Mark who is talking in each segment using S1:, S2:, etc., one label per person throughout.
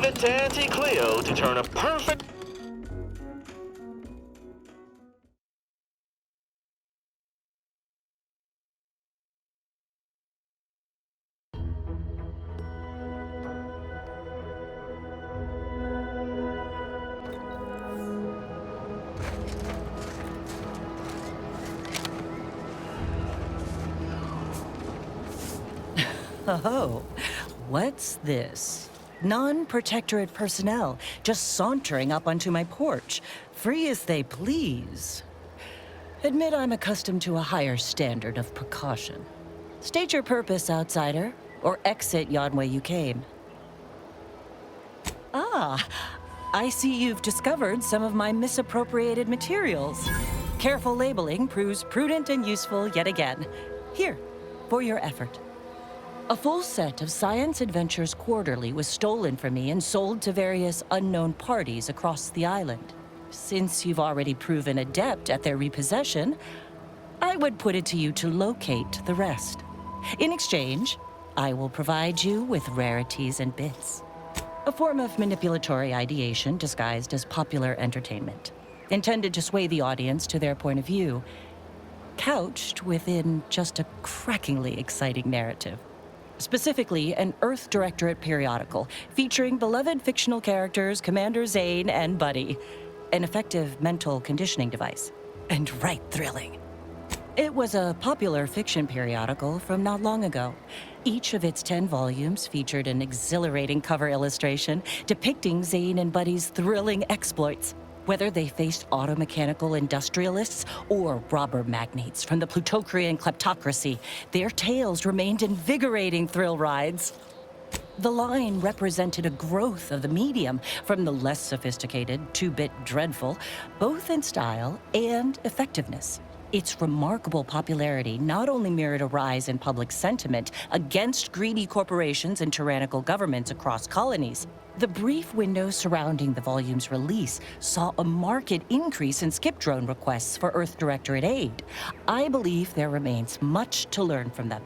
S1: Leave it to Auntie Cleo to turn a perfect...
S2: Oh, what's this? Non-protectorate personnel just sauntering up onto my porch, free as they please. Admit I'm accustomed to a higher standard of precaution. State your purpose, outsider, or exit yon way you came. Ah, I see you've discovered some of my misappropriated materials. Careful labeling proves prudent and useful yet again. Here, for your effort. A full set of Science Adventures Quarterly was stolen from me and sold to various unknown parties across the island. Since you've already proven adept at their repossession, I would put it to you to locate the rest. In exchange, I will provide you with rarities and bits. A form of manipulatory ideation disguised as popular entertainment, intended to sway the audience to their point of view, couched within just a crackingly exciting narrative. Specifically, an Earth Directorate periodical featuring beloved fictional characters Commander Zane and Buddy. An effective mental conditioning device. And right thrilling. It was a popular fiction periodical from not long ago. Each of its 10 volumes featured an exhilarating cover illustration depicting Zane and Buddy's thrilling exploits. Whether they faced automechanical industrialists or robber magnates from the Plutocrian kleptocracy, their tales remained invigorating thrill rides. The line represented a growth of the medium from the less sophisticated 2-bit dreadful, both in style and effectiveness. Its remarkable popularity not only mirrored a rise in public sentiment against greedy corporations and tyrannical governments across colonies. The brief window surrounding the volume's release saw a marked increase in skip drone requests for Earth Directorate aid. I believe there remains much to learn from them.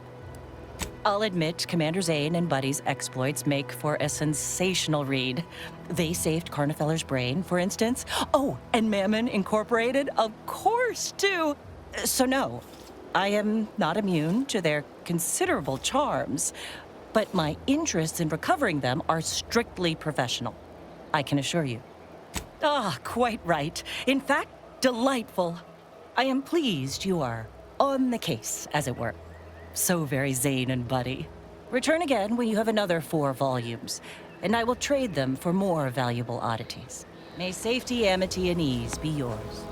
S2: I'll admit Commander Zane and Buddy's exploits make for a sensational read. They saved Carnifeller's brain, for instance. Oh, and Mammon Incorporated, of course, too. So no, I am not immune to their considerable charms, but my interests in recovering them are strictly professional, I can assure you. Ah, quite right. In fact, delightful. I am pleased you are on the case, as it were. So very Zane and Buddy. Return again when you have another 4 volumes, and I will trade them for more valuable oddities. May safety, amity, and ease be yours.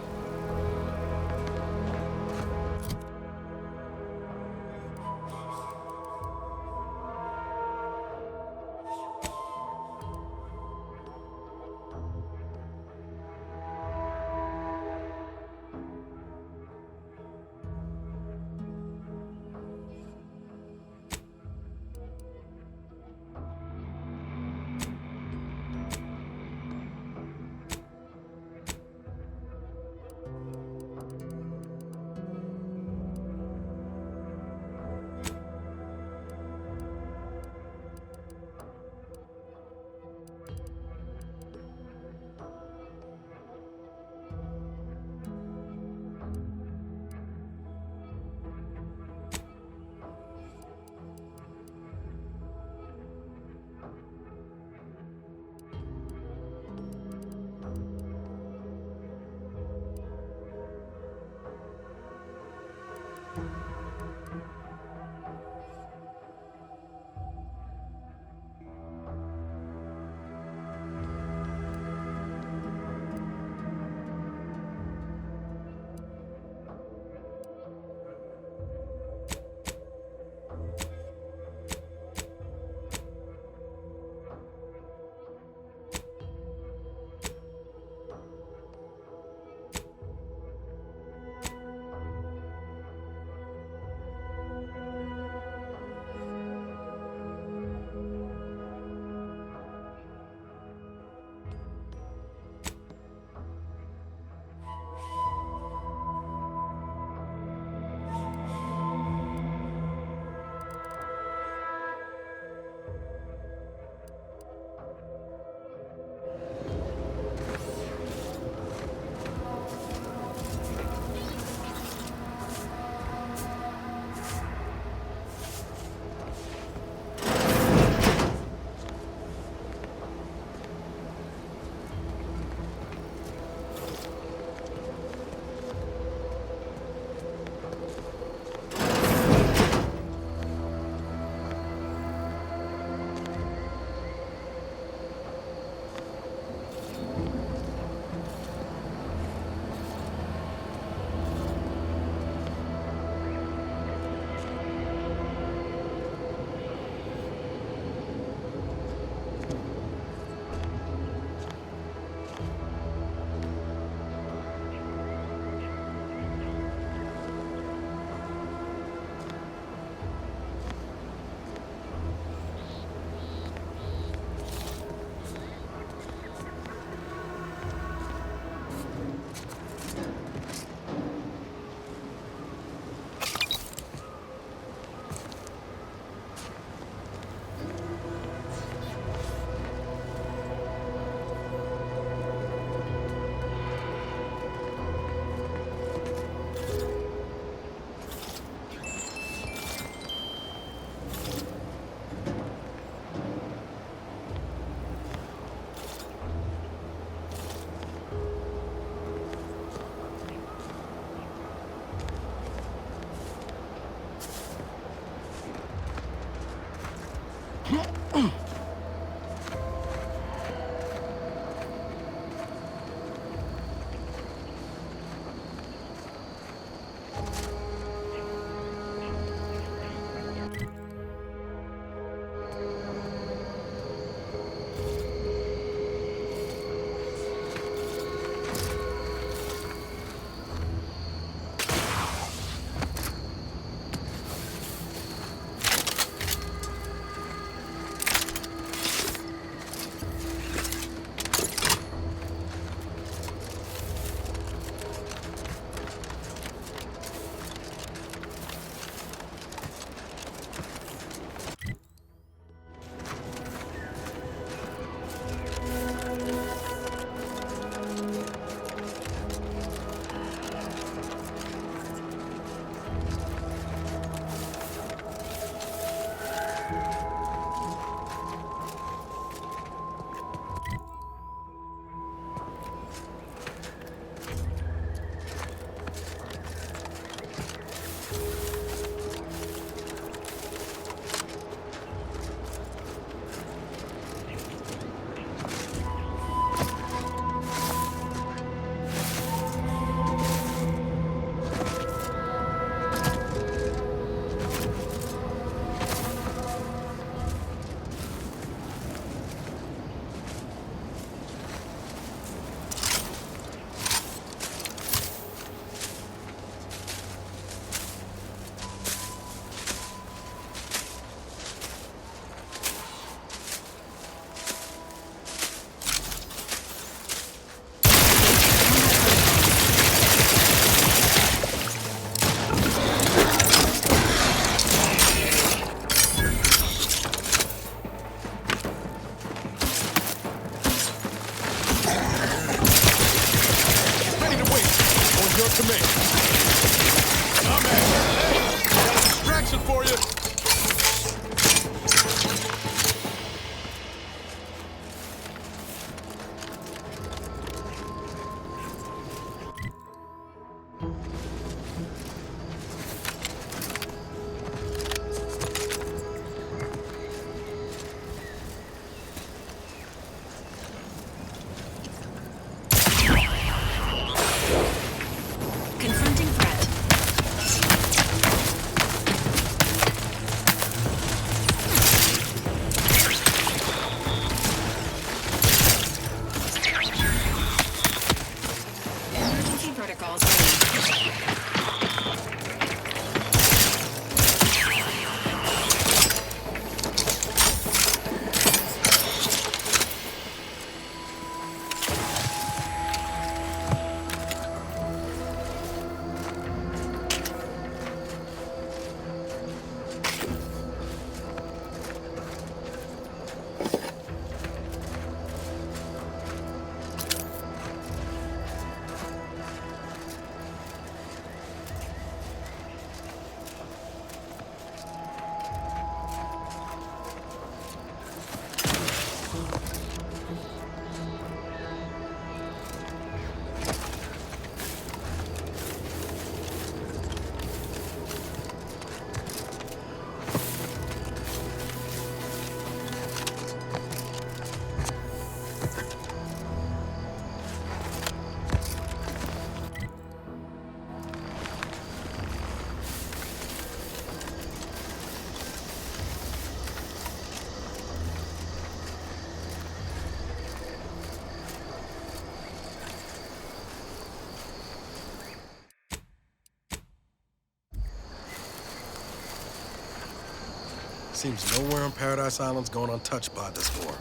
S3: Seems nowhere on Paradise Island's going untouched by this war.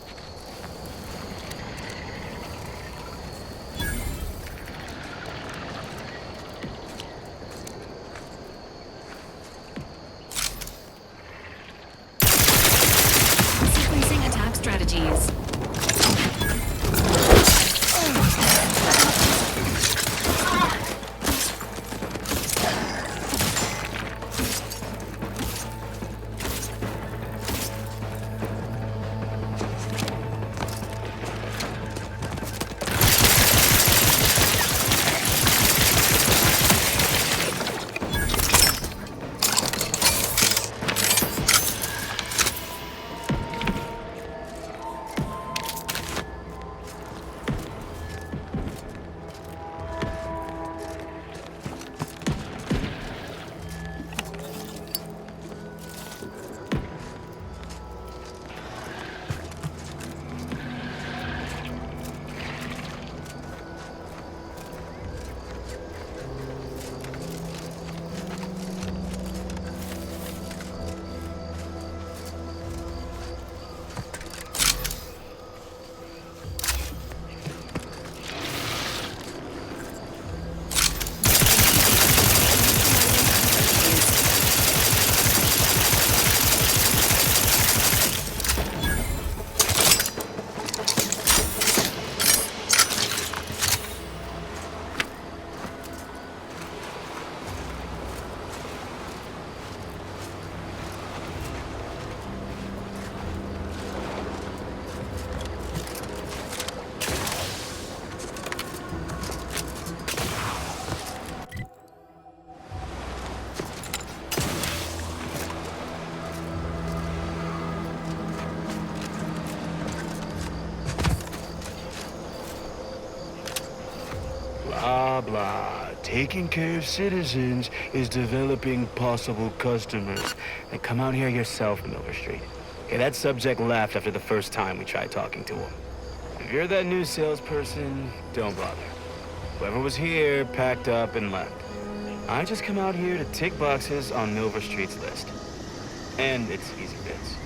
S4: Sequencing attack strategies. blah, blah. Taking care of citizens is developing possible customers. And come out here yourself, Milver Street. Okay, that subject left after the first time we tried talking to him. If you're that new salesperson, don't bother. Whoever was here packed up and left. I just come out here to tick boxes on Milver Street's list. And it's easy bits.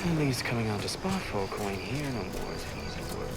S4: At least coming out to spot folk who ain't here no more is easy work.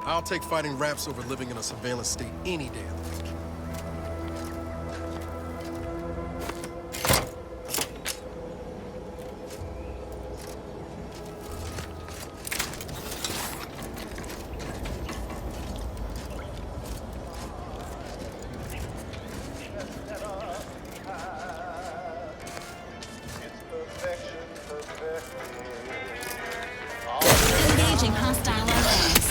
S3: I'll take fighting raps over living in a surveillance state any day of the week.
S5: Engaging hostile allies.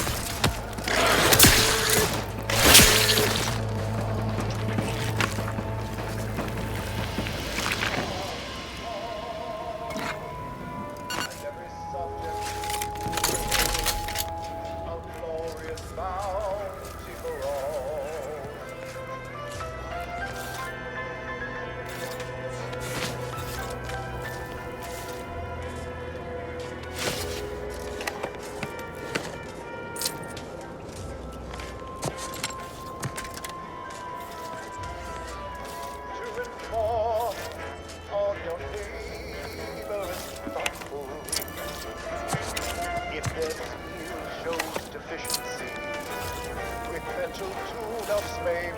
S6: Tune-ups may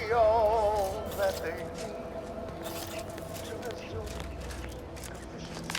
S6: be all that they need to resume efficiency.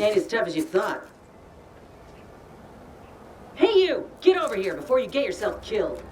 S2: Ain't as tough as you thought. Hey you! Get over here before you get yourself killed.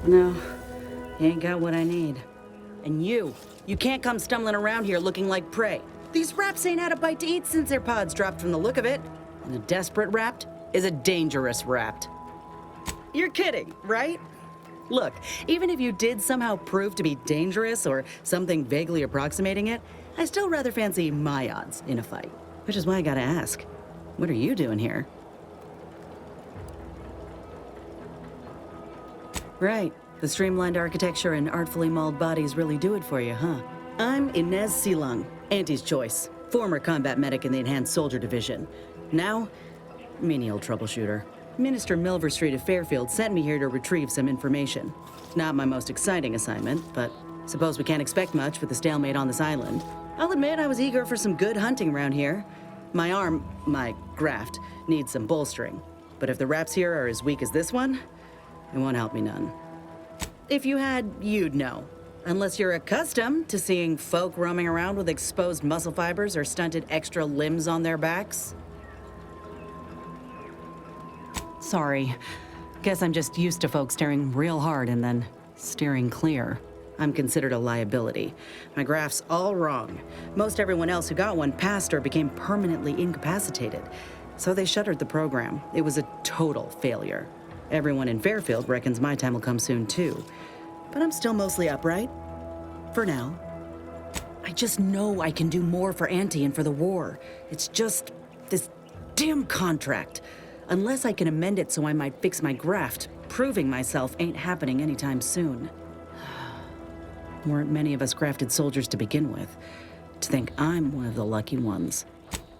S7: No, you ain't got what I need. And you can't come stumbling around here looking like prey. These raps ain't had a bite to eat since their pods dropped from the look of it. And a desperate rapt is a dangerous rapt. You're kidding, right? Look, even if you did somehow prove to be dangerous or something vaguely approximating it, I still rather fancy my odds in a fight. Which is why I gotta ask, what are you doing here? Right. The streamlined architecture and artfully mauled bodies really do it for you, huh? I'm Inez Silung, Auntie's choice. Former combat medic in the Enhanced Soldier Division. Now, menial troubleshooter. Minister Milverstreet of Fairfield sent me here to retrieve some information. Not my most exciting assignment, but suppose we can't expect much with the stalemate on this island. I'll admit I was eager for some good hunting around here. My graft, needs some bolstering. But if the raps here are as weak as this one, it won't help me none. If you had, you'd know. Unless you're accustomed to seeing folk roaming around with exposed muscle fibers or stunted extra limbs on their backs. Sorry. Guess I'm just used to folks staring real hard and then steering clear. I'm considered a liability. My graft's all wrong. Most everyone else who got one passed or became permanently incapacitated. So they shuttered the program. It was a total failure. Everyone in Fairfield reckons my time will come soon, too. But I'm still mostly upright. For now. I just know I can do more for Auntie and for the war. It's just this damn contract. Unless I can amend it so I might fix my graft, proving myself ain't happening anytime soon. Weren't many of us grafted soldiers to begin with. To think I'm one of the lucky ones.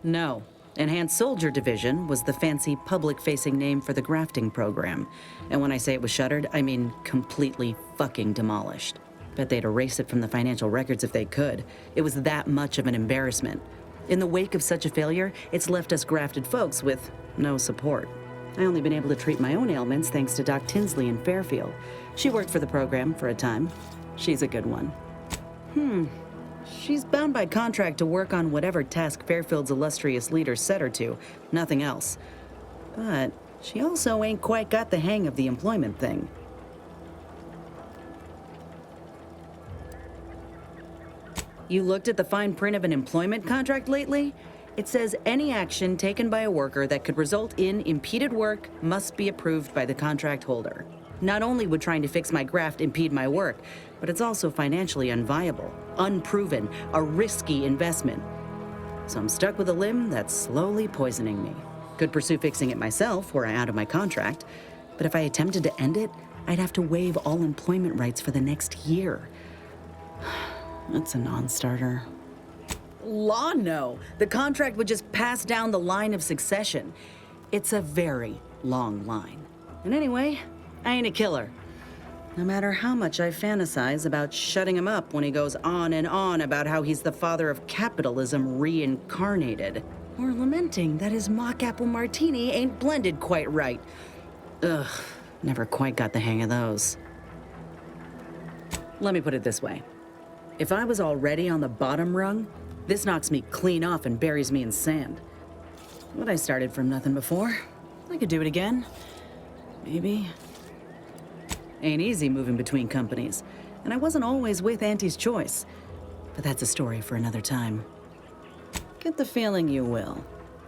S7: No. Enhanced Soldier Division was the fancy public-facing name for the grafting program. And when I say it was shuttered, I mean completely fucking demolished. Bet they'd erase it from the financial records if they could. It was that much of an embarrassment. In the wake of such a failure, it's left us grafted folks with no support. I only been able to treat my own ailments thanks to Doc Tinsley in Fairfield. She worked for the program for a time. She's a good one. She's bound by contract to work on whatever task Fairfield's illustrious leader set her to, nothing else. But she also ain't quite got the hang of the employment thing. You looked at the fine print of an employment contract lately? It says any action taken by a worker that could result in impeded work must be approved by the contract holder. Not only would trying to fix my graft impede my work, but it's also financially unviable, unproven, a risky investment. So I'm stuck with a limb that's slowly poisoning me. Could pursue fixing it myself were I out of my contract, but if I attempted to end it, I'd have to waive all employment rights for the next year. That's a non-starter. Law, no. The contract would just pass down the line of succession. It's a very long line. And anyway, I ain't a killer. No matter how much I fantasize about shutting him up when he goes on and on about how he's the father of capitalism reincarnated. Or lamenting that his mock apple martini ain't blended quite right. Ugh, never quite got the hang of those. Let me put it this way. If I was already on the bottom rung, this knocks me clean off and buries me in sand. But I started from nothing before. I could do it again. Maybe. Ain't easy moving between companies, and I wasn't always with Auntie's choice. But that's a story for another time. Get the feeling you will.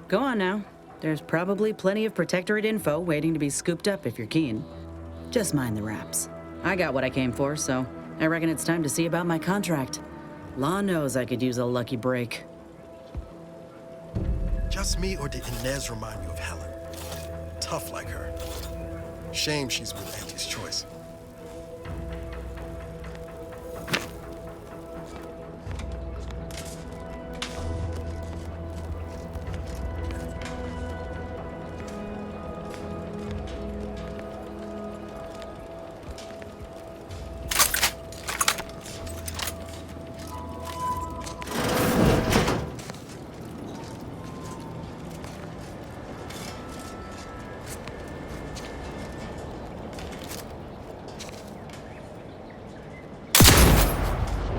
S7: Go on now. There's probably plenty of Protectorate info waiting to be scooped up if you're keen. Just mind the raps. I got what I came for, so I reckon it's time to see about my contract. Law knows I could use a lucky break.
S3: Just me, or did Inez remind you of Helen? Tough like her. Shame she's with Auntie's choice.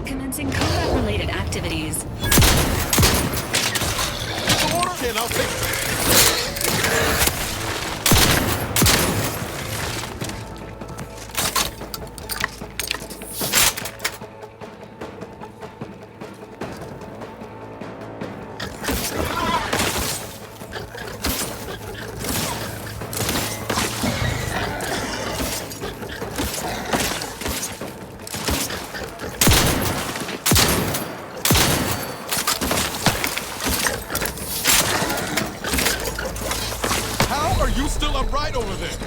S5: Commencing combat-related activities.
S3: Order, and I'll take it.
S8: tight over there.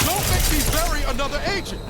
S8: Don't make me bury another agent.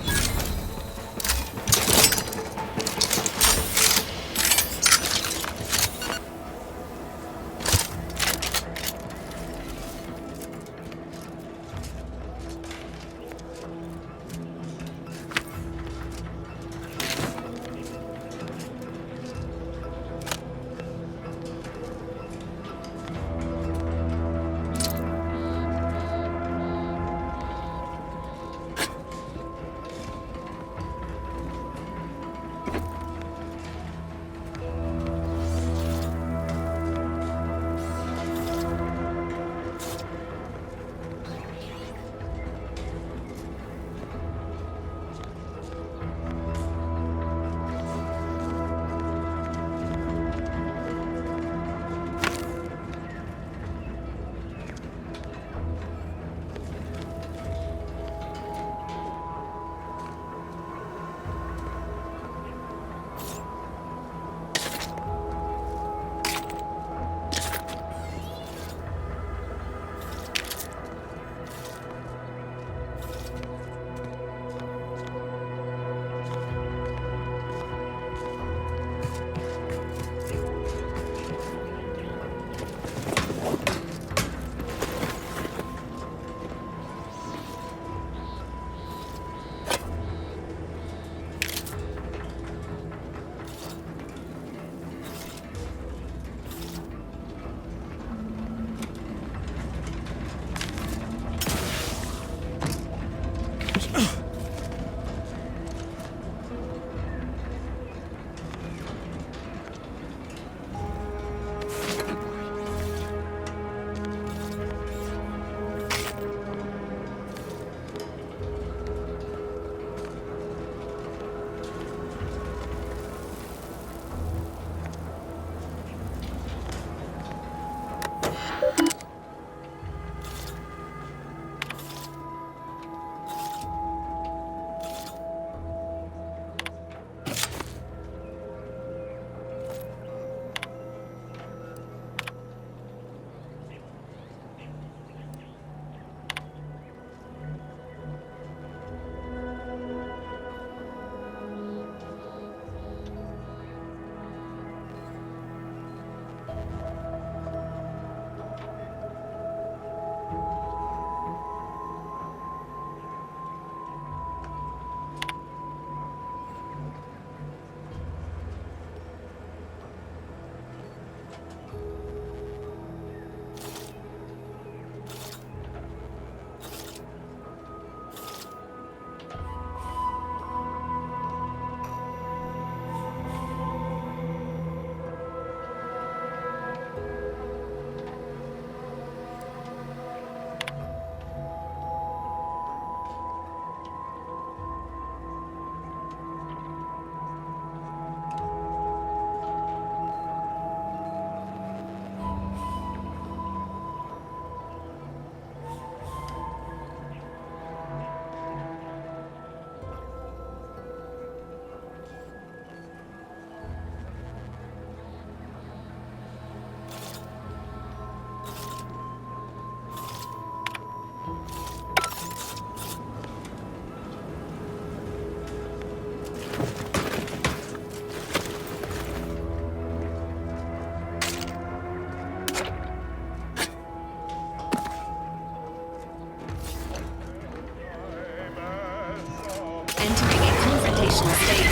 S5: Entering a confrontational state.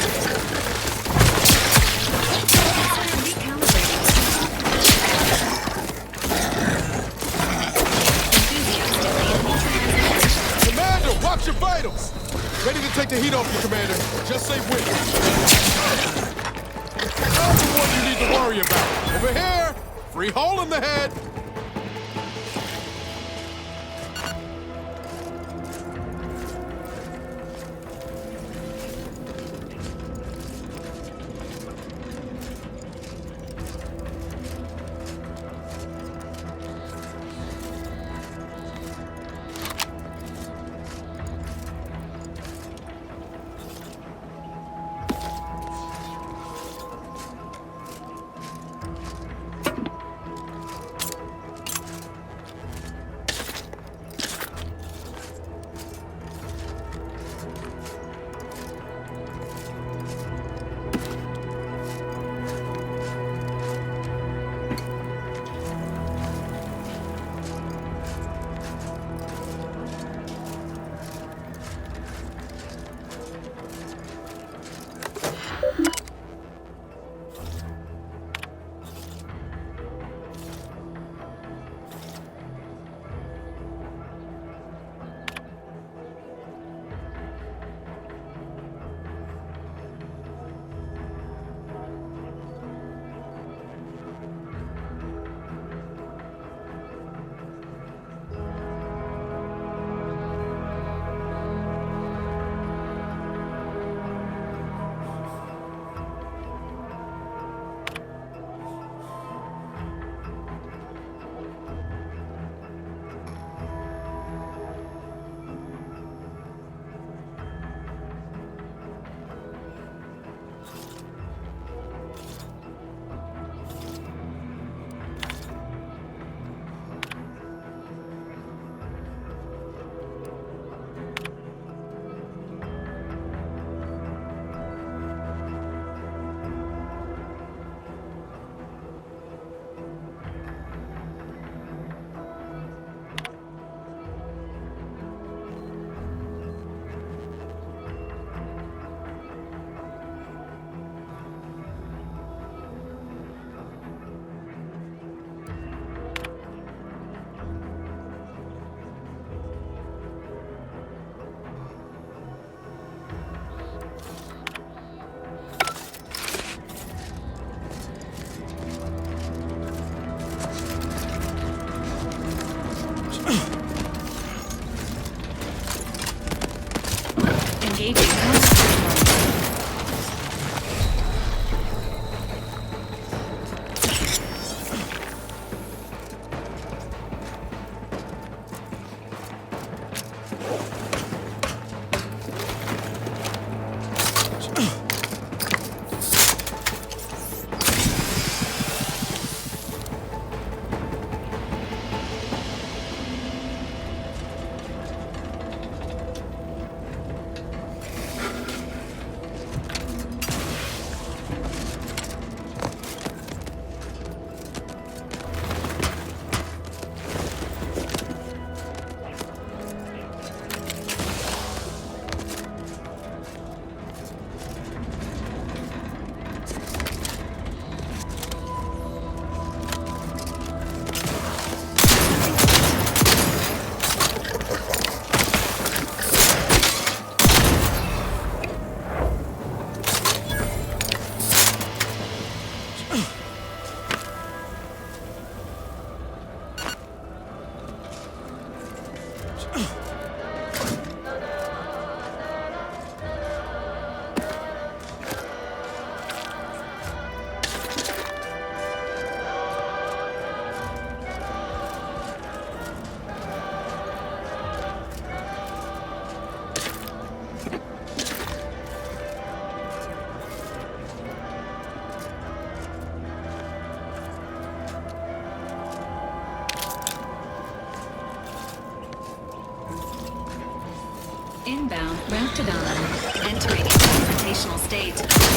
S5: Recalibrating. Enthusiastically neutralizing.
S8: Commander, watch your vitals! Ready to take the heat off you, Commander. Just say when. That's the one you need to worry about. Over here! Free hole in the head!
S5: Raptidon. Entering its confrontational state.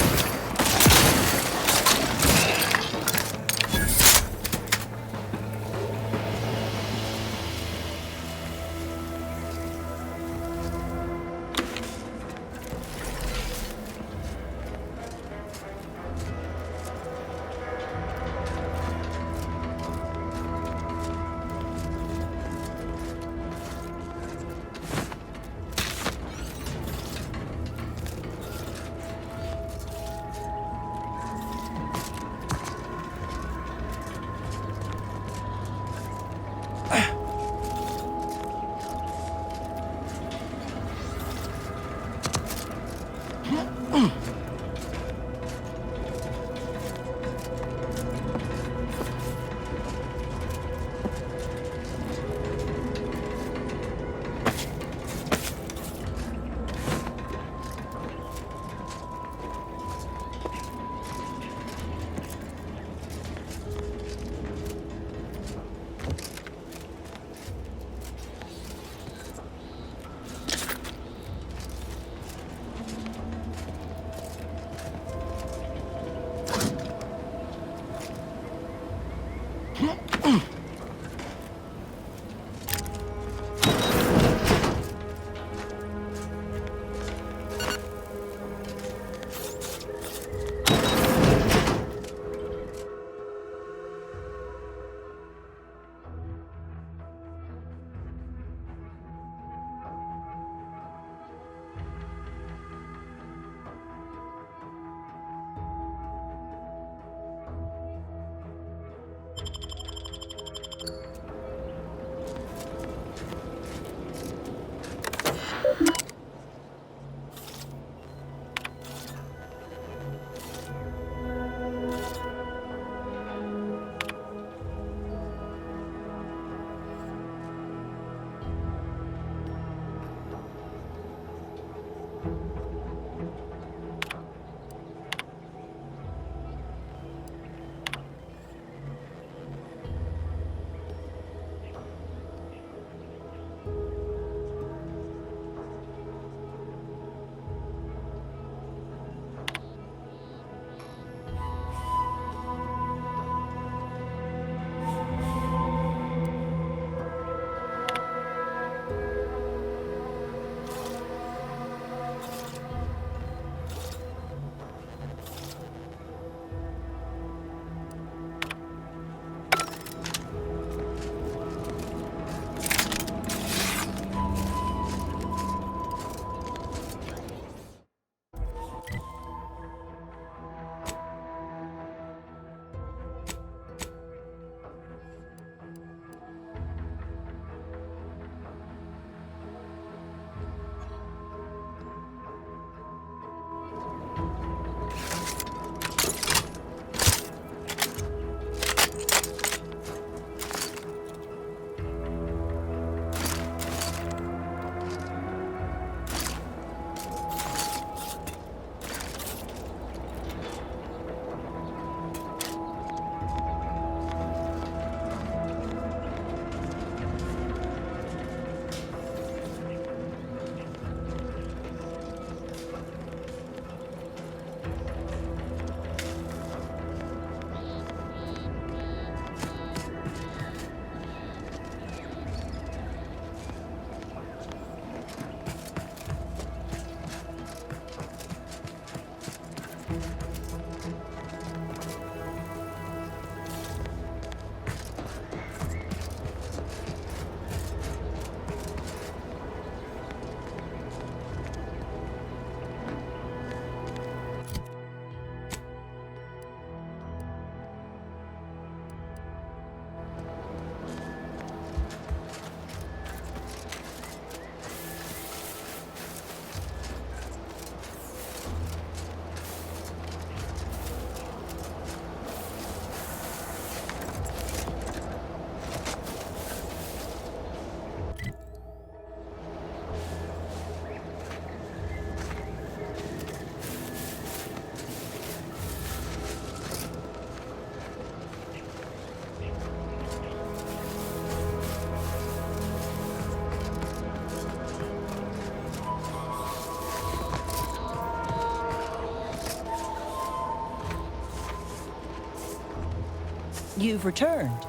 S2: You've returned.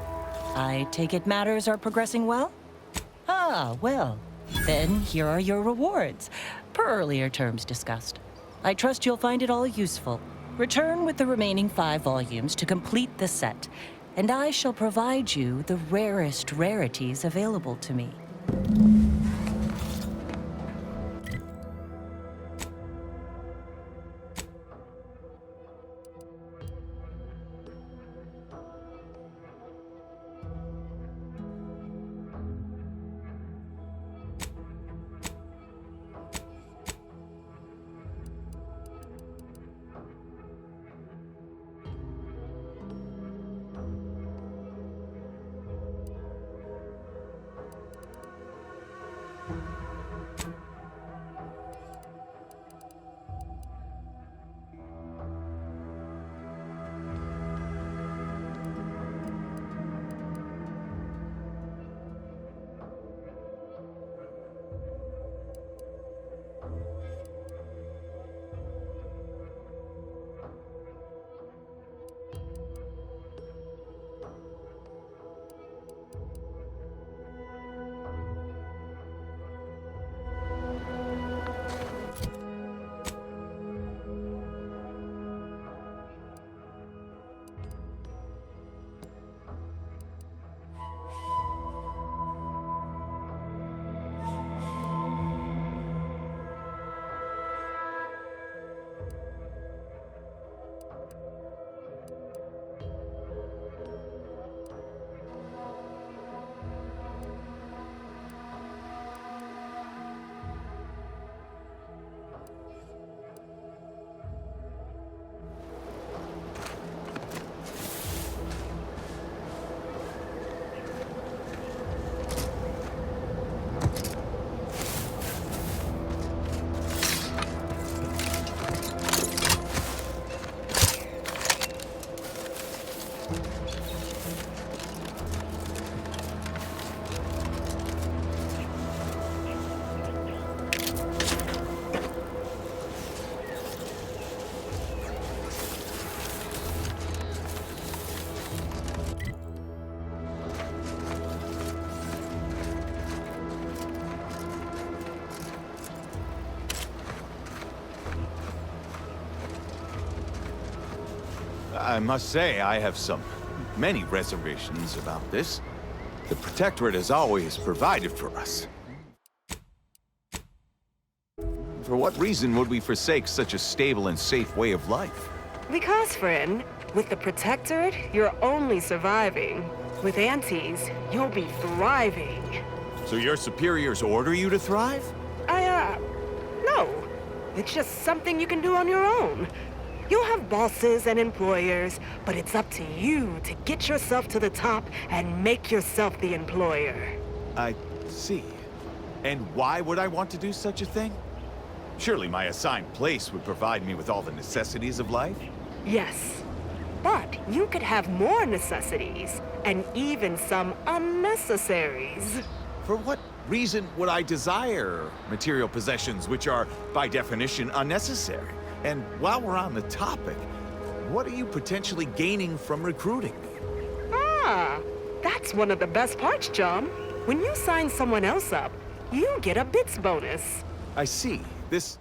S2: I take it matters are progressing well? Ah, well, then here are your rewards, per earlier terms discussed. I trust you'll find it all useful. Return with the remaining 5 volumes to complete the set, and I shall provide you the rarest rarities available to me.
S9: I must say, I have many reservations about this. The Protectorate has always provided for us. For what reason would we forsake such a stable and safe way of life?
S10: Because, friend, with the Protectorate, you're only surviving. With Antes, you'll be thriving.
S9: So your superiors order you to thrive?
S10: No. It's just something you can do on your own. You'll have bosses and employers, but it's up to you to get yourself to the top and make yourself the employer.
S9: I see. And why would I want to do such a thing? Surely my assigned place would provide me with all the necessities of life?
S10: Yes. But you could have more necessities, and even some unnecessaries.
S9: For what reason would I desire material possessions which are, by definition, unnecessary? And while we're on the topic, what are you potentially gaining from recruiting me?
S10: Ah, that's one of the best parts, John. When you sign someone else up, you get a bits bonus.
S9: I see. This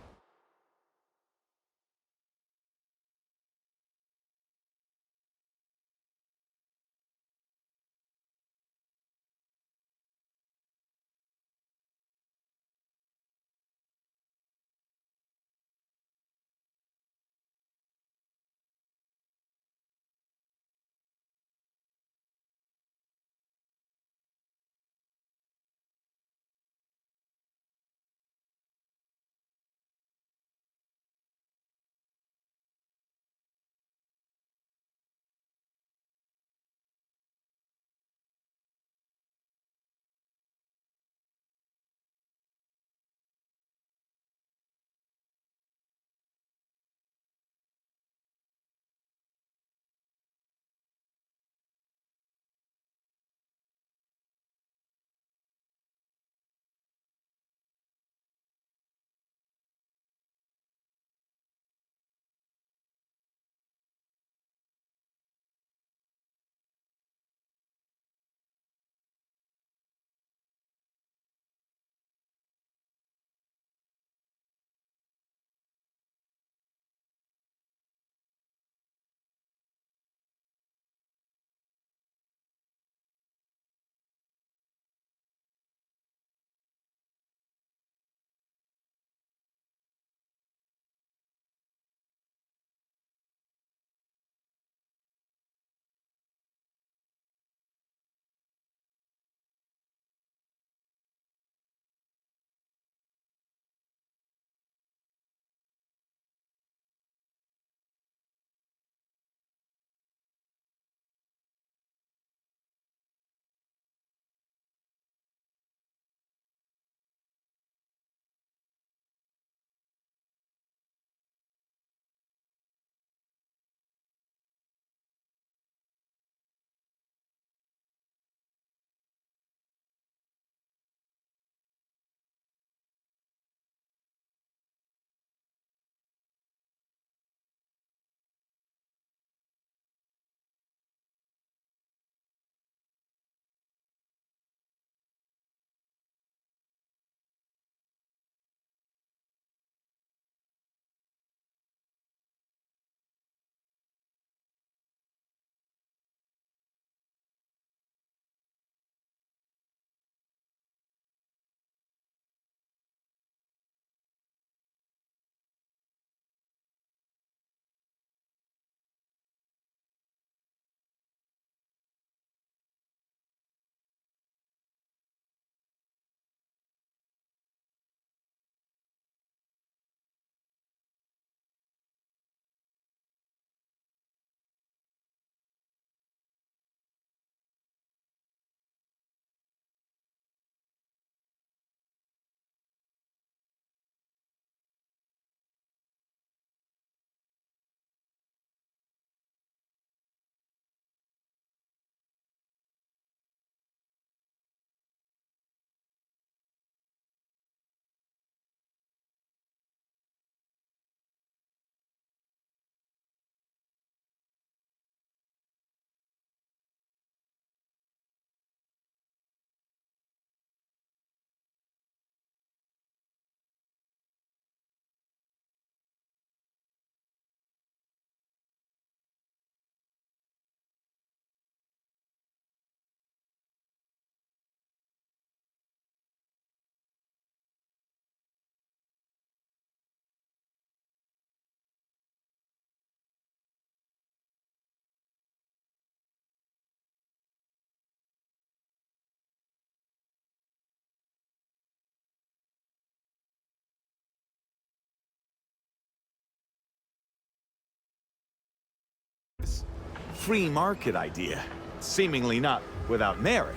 S9: free market idea, seemingly not without merit.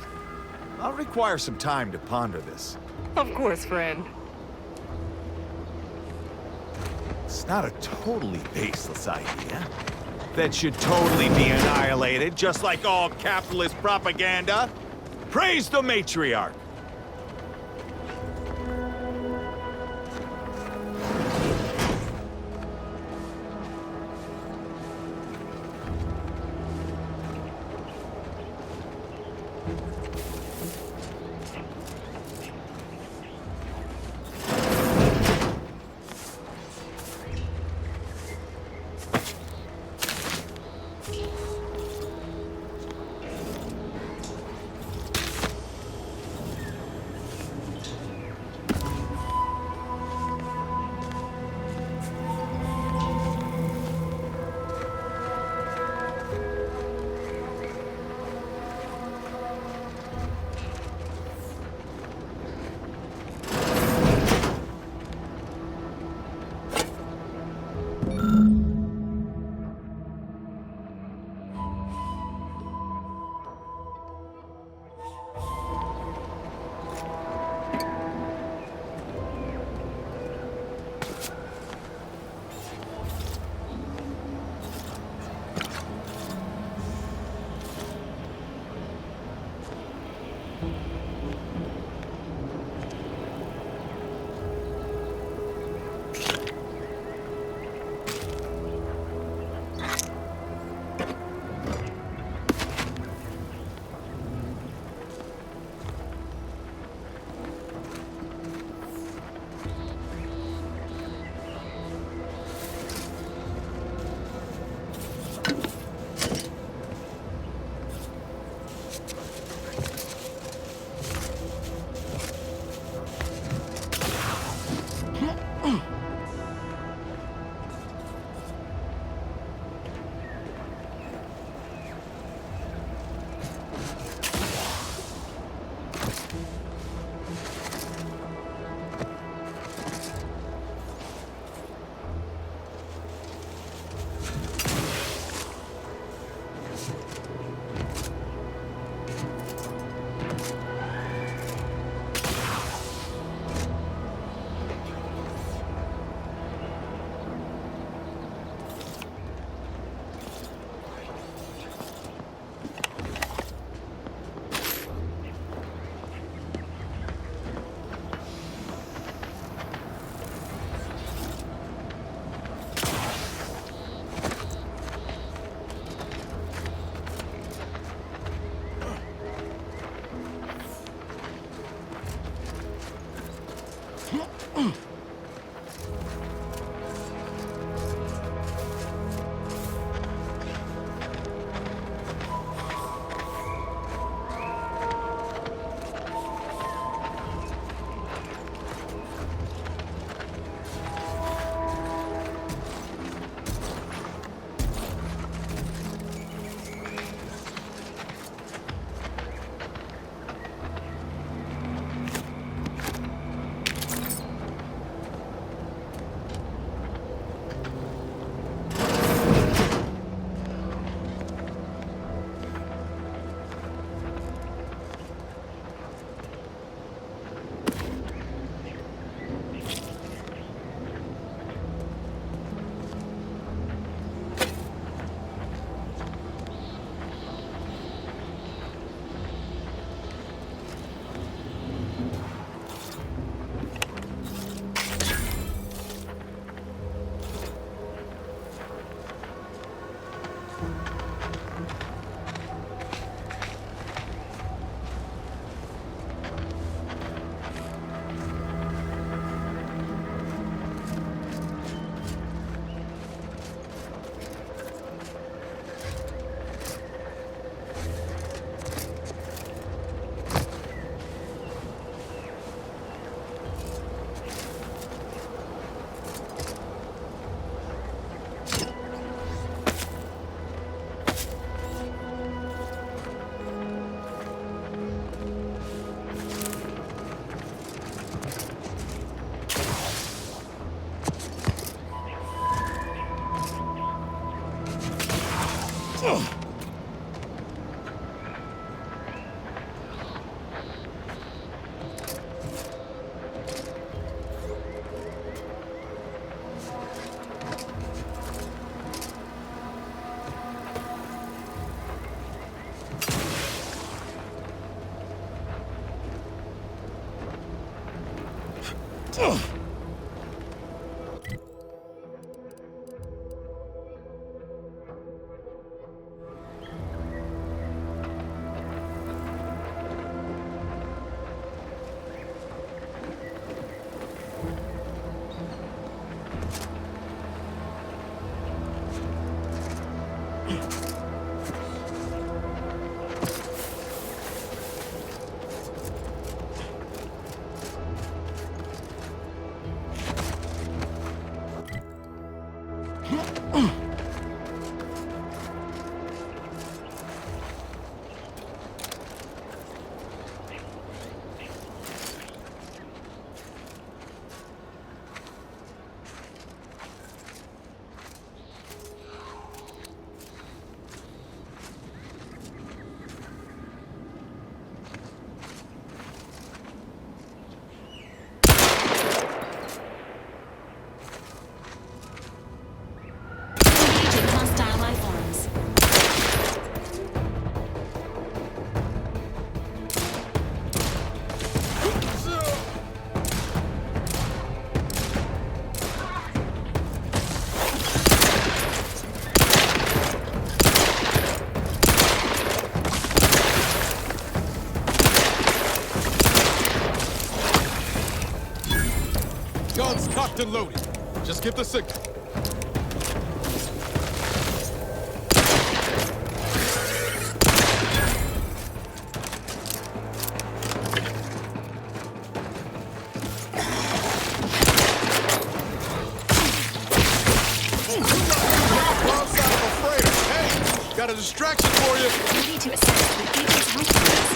S9: I'll require some time to ponder this.
S10: Of course, friend.
S9: It's not a totally baseless idea. That should totally be annihilated, just like all capitalist propaganda. Praise the matriarch!
S5: Engaging hostile life forms.
S8: Guns cocked and loaded. Just give the signal. Wrong side of a freighter. Hey, got a distraction for you.
S5: Ready to assist with agent's health forms.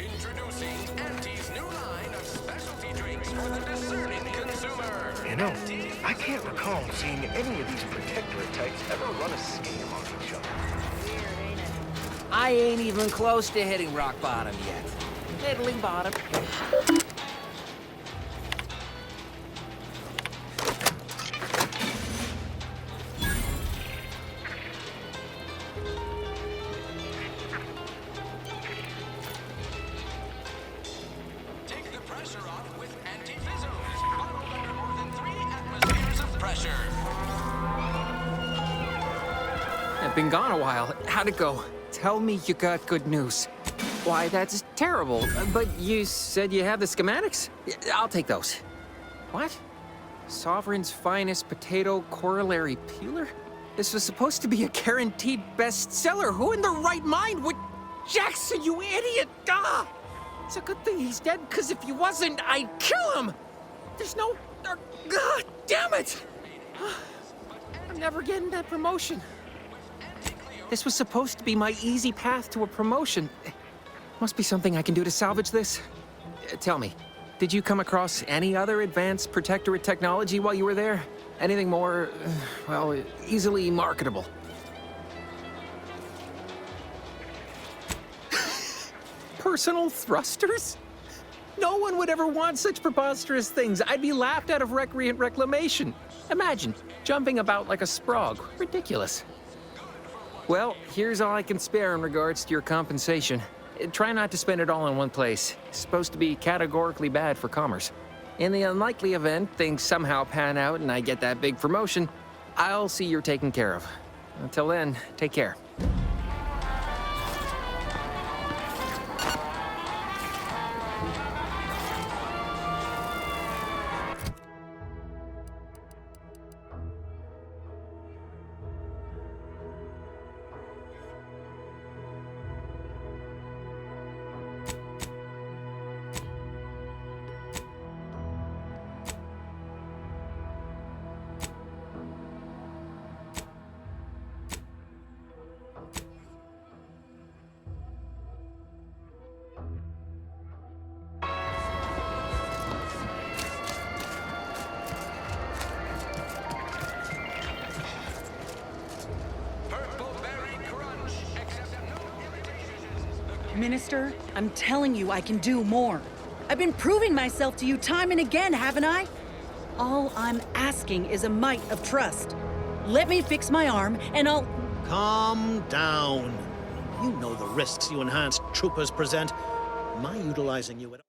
S1: Introducing Auntie's new line of specialty drinks for the discerning consumer.
S11: You know, I can't recall seeing any of these protectorate types ever run a scam on each other.
S12: I ain't even close to hitting rock bottom yet. Middling bottom.
S1: Take the pressure off with anti-fizzles. Bottled under more than 3 atmospheres of pressure.
S12: I've been gone a while. How'd it go? Tell me you got good news. Why, that's terrible. But you said you have the schematics? I'll take those. What? Sovereign's finest potato corollary peeler? This was supposed to be a guaranteed bestseller. Who in their right mind would... Jackson, you idiot! Ah! It's a good thing he's dead, because if he wasn't, I'd kill him! There's no... God damn it! I'm never getting that promotion. This was supposed to be my easy path to a promotion. Must be something I can do to salvage this. Tell me, did you come across any other advanced protectorate technology while you were there? Anything more, well, easily marketable? Personal thrusters? No one would ever want such preposterous things. I'd be laughed out of recreant reclamation. Imagine, jumping about like a sprog. Ridiculous. Well, here's all I can spare in regards to your compensation. Try not to spend it all in one place. It's supposed to be categorically bad for commerce. In the unlikely event things somehow pan out and I get that big promotion, I'll see you're taken care of. Until then, take care.
S7: Minister, I'm telling you I can do more. I've been proving myself to you time and again, haven't I? All I'm asking is a mite of trust. Let me fix my arm, and I'll...
S13: Calm down. You know the risks you enhanced troopers present. My utilizing you at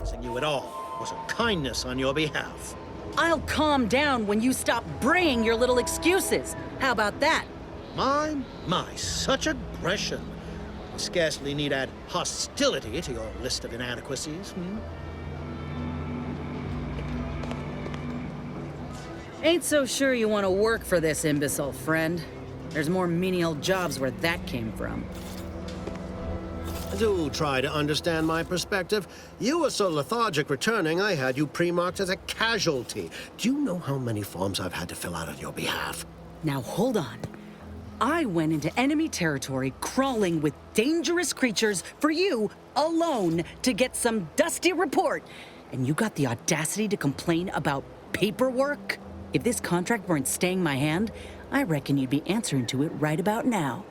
S13: criticizing you at all. It was a kindness on your behalf.
S7: I'll calm down when you stop bringing your little excuses. How about that?
S13: My, such aggression. You scarcely need add hostility to your list of inadequacies,
S7: Ain't so sure you want to work for this imbecile, friend. There's more menial jobs where that came from.
S14: Do try to understand my perspective. You were so lethargic returning, I had you pre-marked as a casualty. Do you know how many forms I've had to fill out on your behalf?
S7: Now hold on. I went into enemy territory crawling with dangerous creatures for you alone to get some dusty report. And you got the audacity to complain about paperwork? If this contract weren't staying my hand, I reckon you'd be answering to it right about now.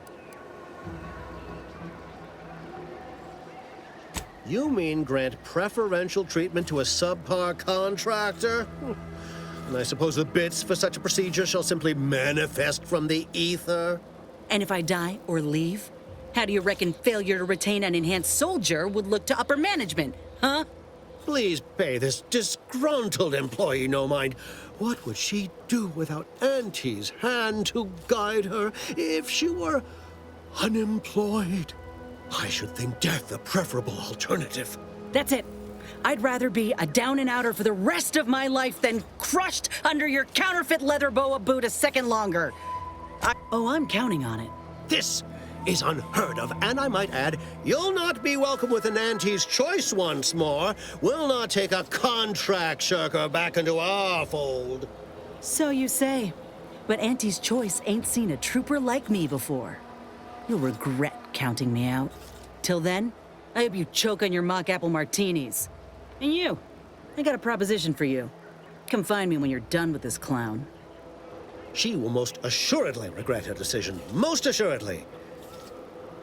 S14: You mean grant preferential treatment to a subpar contractor? And I suppose the bits for such a procedure shall simply manifest from the ether?
S7: And if I die or leave, how do you reckon failure to retain an enhanced soldier would look to upper management, huh?
S14: Please pay this disgruntled employee no mind. What would she do without Auntie's hand to guide her if she were unemployed? I should think death a preferable alternative.
S7: That's it. I'd rather be a down-and-outer for the rest of my life than crushed under your counterfeit leather boa boot a second longer. I'm counting on it.
S14: This is unheard of, and I might add, you'll not be welcome with an Auntie's choice once more. We'll not take a contract shirker back into our fold.
S7: So you say, but Auntie's choice ain't seen a trooper like me before. You'll regret counting me out. Till then, I hope you choke on your mock apple martinis. And you, I got a proposition for you. Come find me when you're done with this clown.
S14: She will most assuredly regret her decision. Most assuredly.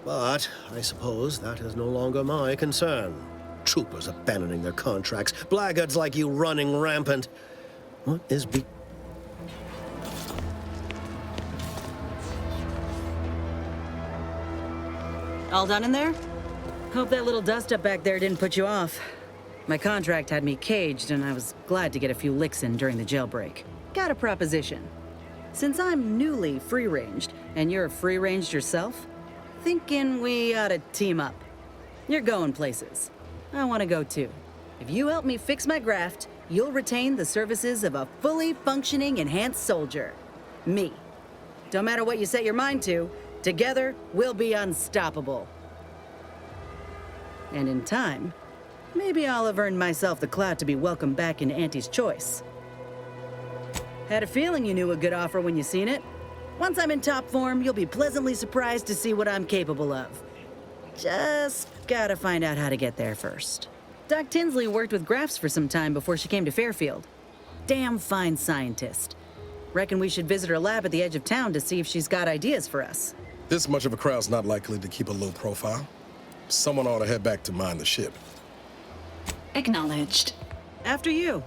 S14: But I suppose that is no longer my concern. Troopers abandoning their contracts. Blackguards like you running rampant. What is
S7: All done in there? Hope that little dust-up back there didn't put you off. My contract had me caged, and I was glad to get a few licks in during the jailbreak. Got a proposition. Since I'm newly free-ranged, and you're free-ranged yourself, thinking we ought to team up. You're going places. I want to go too. If you help me fix my graft, you'll retain the services of a fully functioning enhanced soldier. Me. Don't matter what you set your mind to, together we'll be unstoppable. And in time, maybe I'll have earned myself the clout to be welcomed back into Auntie's choice. Had a feeling you knew a good offer when you seen it. Once I'm in top form, you'll be pleasantly surprised to see what I'm capable of. Just gotta find out how to get there first. Doc Tinsley worked with Grafts for some time before she came to Fairfield. Damn fine scientist. Reckon we should visit her lab at the edge of town to see if she's got ideas for us.
S3: This much of a crowd's not likely to keep a low profile. Someone ought to head back to mind the ship.
S5: Acknowledged.
S7: After you.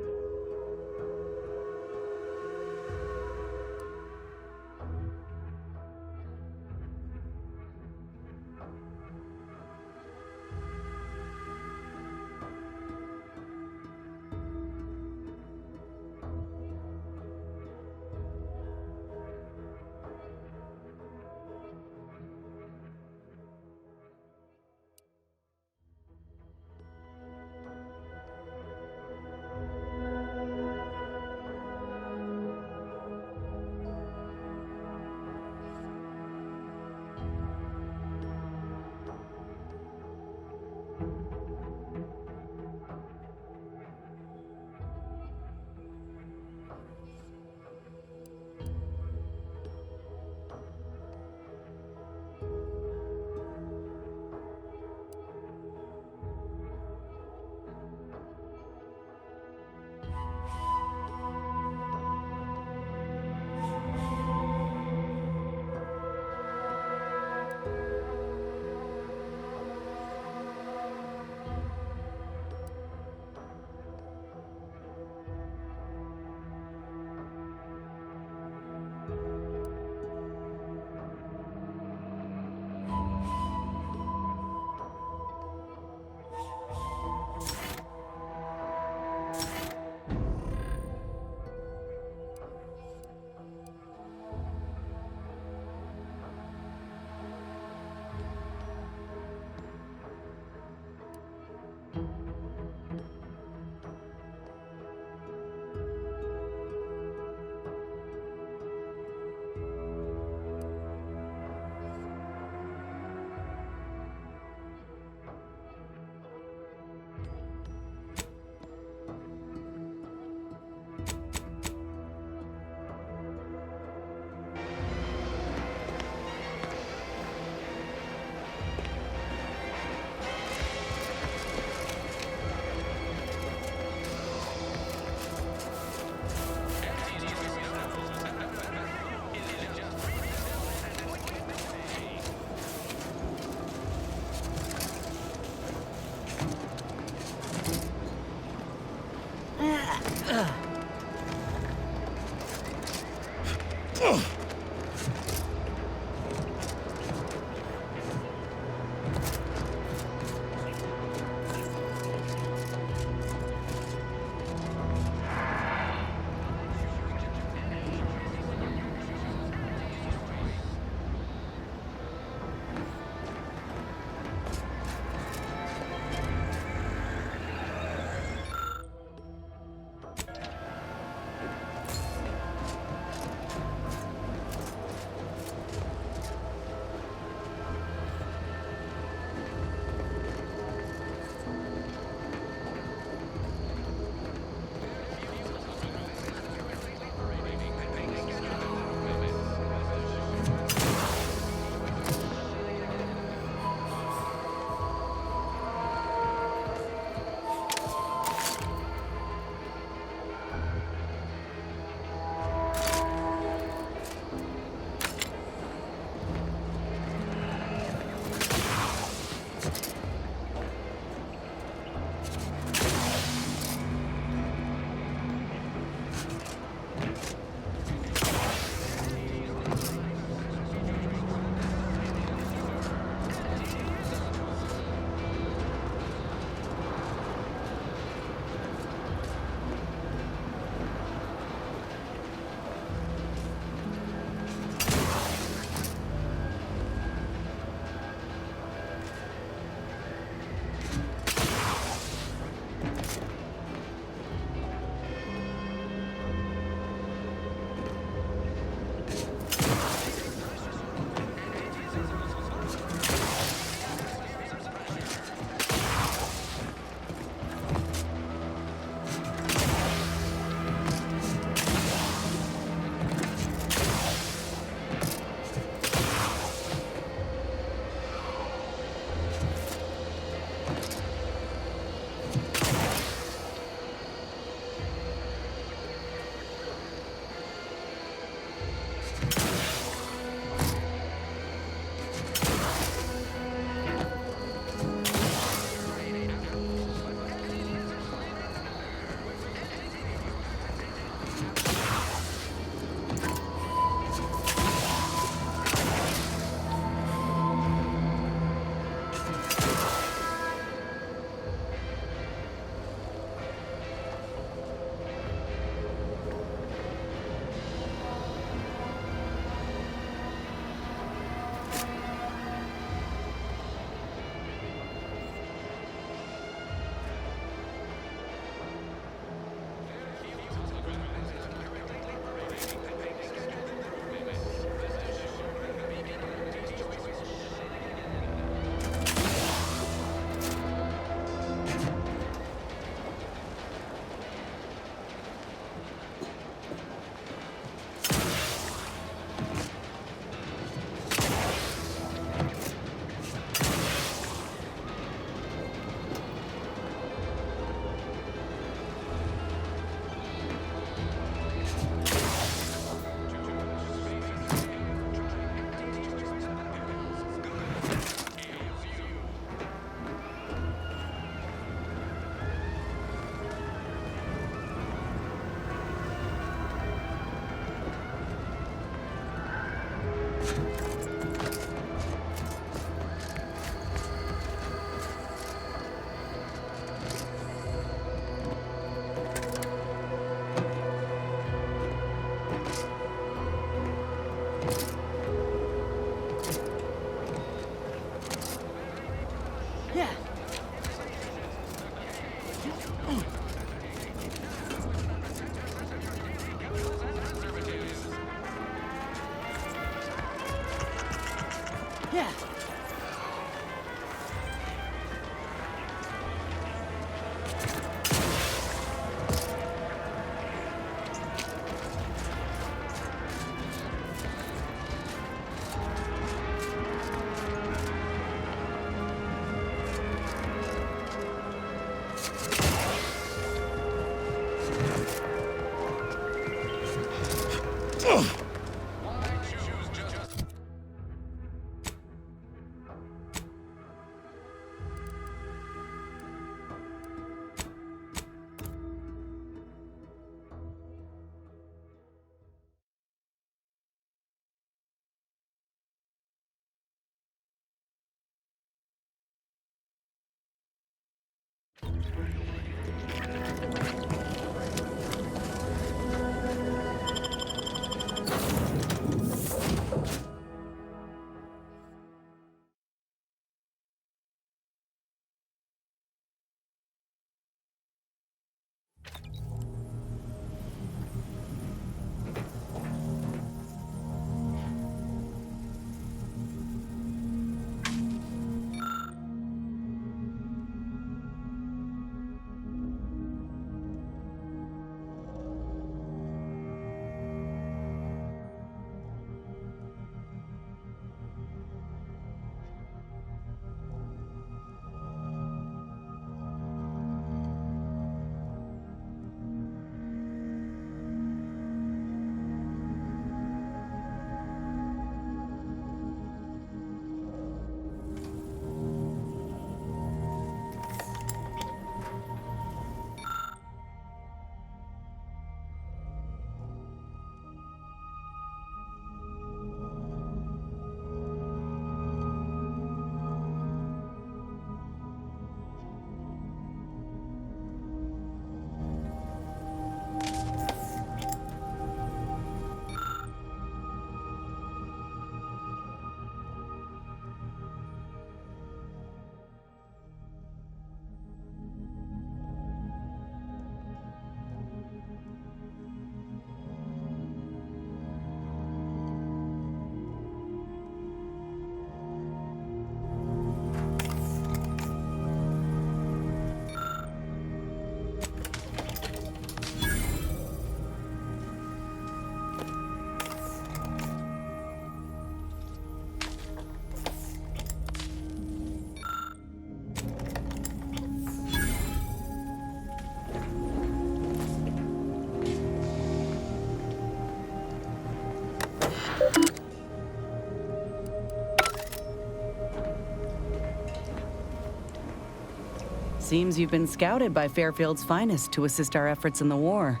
S7: Seems you've been scouted by Fairfield's finest to assist our efforts in the war.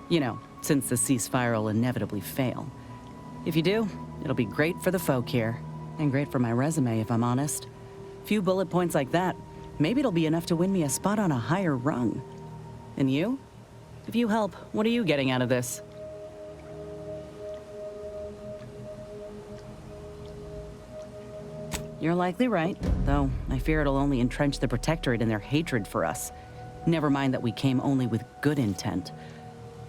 S7: You know, since the ceasefire will inevitably fail. If you do, it'll be great for the folk here. And great for my resume, if I'm honest. Few bullet points like that, maybe it'll be enough to win me a spot on a higher rung. And you? If you help, what are you getting out of this? You're likely right, though I fear it'll only entrench the Protectorate in their hatred for us. Never mind that we came only with good intent.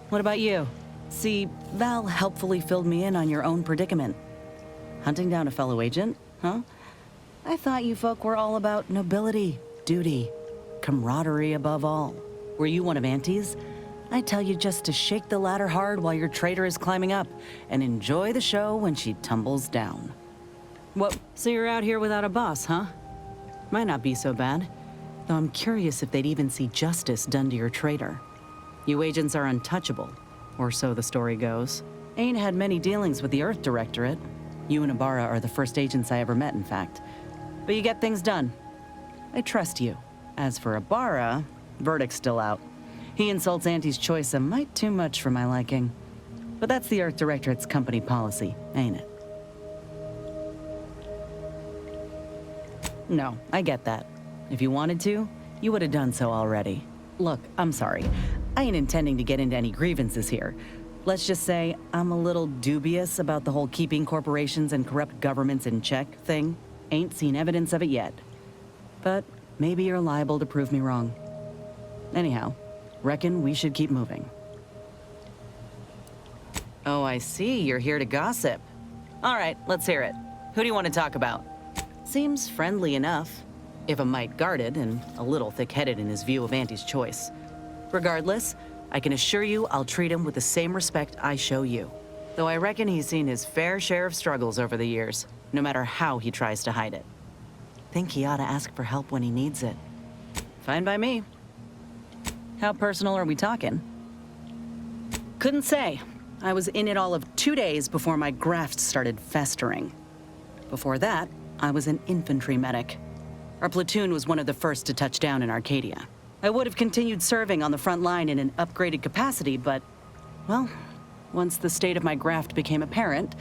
S7: What about you? See, Val helpfully filled me in on your own predicament. Hunting down a fellow agent, huh? I thought you folk were all about nobility, duty, camaraderie above all. Were you one of Auntie's? I tell you just to shake the ladder hard while your traitor is climbing up, and enjoy the show when she tumbles down. What? So you're out here without a boss, huh? Might not be so bad. Though I'm curious if they'd even see justice done to your traitor. You agents are untouchable, or so the story goes. Ain't had many dealings with the Earth Directorate. You and Ibarra are the first agents I ever met, in fact. But you get things done. I trust you. As for Ibarra, verdict's still out. He insults Auntie's choice a mite too much for my liking. But that's the Earth Directorate's company policy, ain't it? No, I get that. If you wanted to, you would have done so already. Look, I'm sorry. I ain't intending to get into any grievances here. Let's just say I'm a little dubious about the whole keeping corporations and corrupt governments in check thing. Ain't seen evidence of it yet. But maybe you're liable to prove me wrong. Anyhow, reckon we should keep moving. Oh, I see. You're here to gossip. All right, let's hear it. Who do you want to talk about? Seems friendly enough, if a mite guarded and a little thick-headed in his view of Auntie's choice. Regardless, I can assure you I'll treat him with the same respect I show you. Though I reckon he's seen his fair share of struggles over the years, no matter how he tries to hide it. Think he ought to ask for help when he needs it. Fine by me. How personal are we talking? Couldn't say. I was in it all of 2 days before my grafts started festering. Before that, I was an infantry medic. Our platoon was one of the first to touch down in Arcadia. I would have continued serving on the front line in an upgraded capacity, but, well, once the state of my graft became apparent,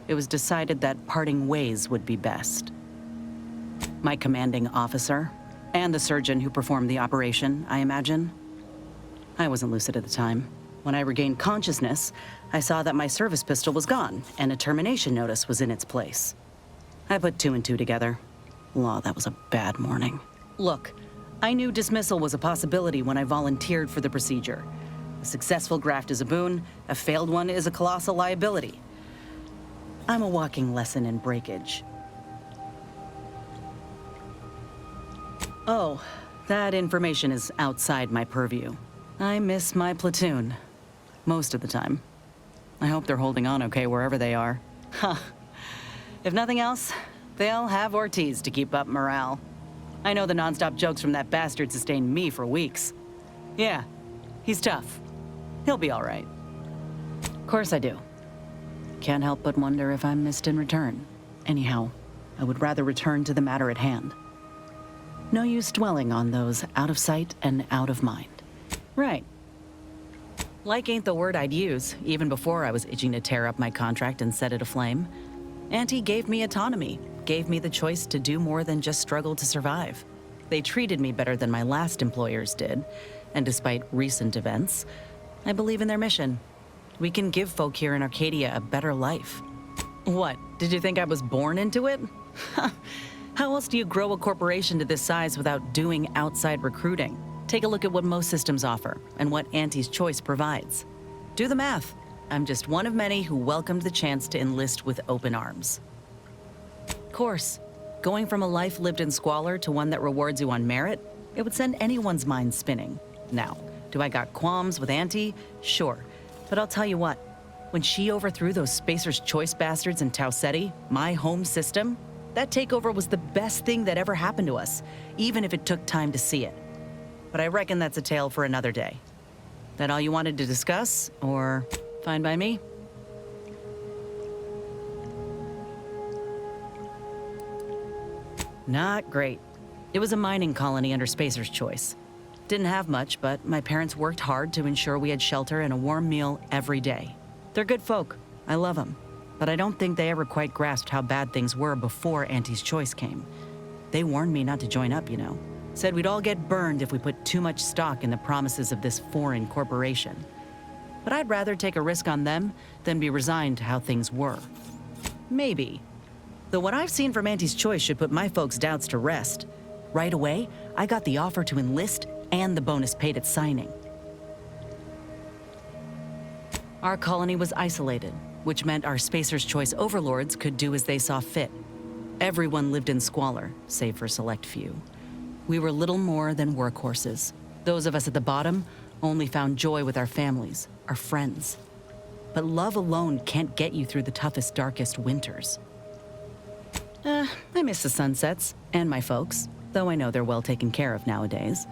S7: it was decided that parting ways would be best. My commanding officer, and the surgeon who performed the operation, I imagine. I wasn't lucid at the time. When I regained consciousness, I saw that my service pistol was gone, and a termination notice was in its place. I put 2 and 2 together. Law, that was a bad morning. Look, I knew dismissal was a possibility when I volunteered for the procedure. A successful graft is a boon, a failed one is a colossal liability. I'm a walking lesson in breakage. Oh, that information is outside my purview. I miss my platoon. Most of the time. I hope they're holding on okay wherever they are. Huh. If nothing else, they'll have Ortiz to keep up morale. I know the nonstop jokes from that bastard sustained me for weeks. Yeah, he's tough. He'll be all right. Of course I do. Can't help but wonder if I'm missed in return. Anyhow, I would rather return to the matter at hand. No use dwelling on those out of sight and out of mind. Right. Like ain't the word I'd use, even before I was itching to tear up my contract and set it aflame. Auntie gave me autonomy, gave me the choice to do more than just struggle to survive. They treated me better than my last employers did, and despite recent events, I believe in their mission. We can give folk here in Arcadia a better life. What, did you think I was born into it? How else do you grow a corporation to this size without doing outside recruiting? Take a look at what most systems offer, and what Auntie's choice provides. Do the math. I'm just one of many who welcomed the chance to enlist with open arms. Of course, going from a life lived in squalor to one that rewards you on merit, it would send anyone's mind spinning. Now, do I got qualms with Auntie? Sure. But I'll tell you what, when she overthrew those Spacer's Choice bastards in Tau Ceti, my home system, that takeover was the best thing that ever happened to us, even if it took time to see it. But I reckon that's a tale for another day. That all you wanted to discuss, or fine by me? Not great. It was a mining colony under Spacer's Choice. Didn't have much, but my parents worked hard to ensure we had shelter and a warm meal every day. They're good folk. I love them. But I don't think they ever quite grasped how bad things were before Auntie's Choice came. They warned me not to join up, you know. Said we'd all get burned if we put too much stock in the promises of this foreign corporation. But I'd rather take a risk on them than be resigned to how things were. Maybe. Though what I've seen from Auntie's Choice should put my folks' doubts to rest. Right away, I got the offer to enlist and the bonus paid at signing. Our colony was isolated, which meant our Spacer's Choice overlords could do as they saw fit. Everyone lived in squalor, save for a select few. We were little more than workhorses. Those of us at the bottom only found joy with our families, our friends. But love alone can't get you through the toughest, darkest winters. I miss the sunsets, and my folks, though I know they're well taken care of nowadays.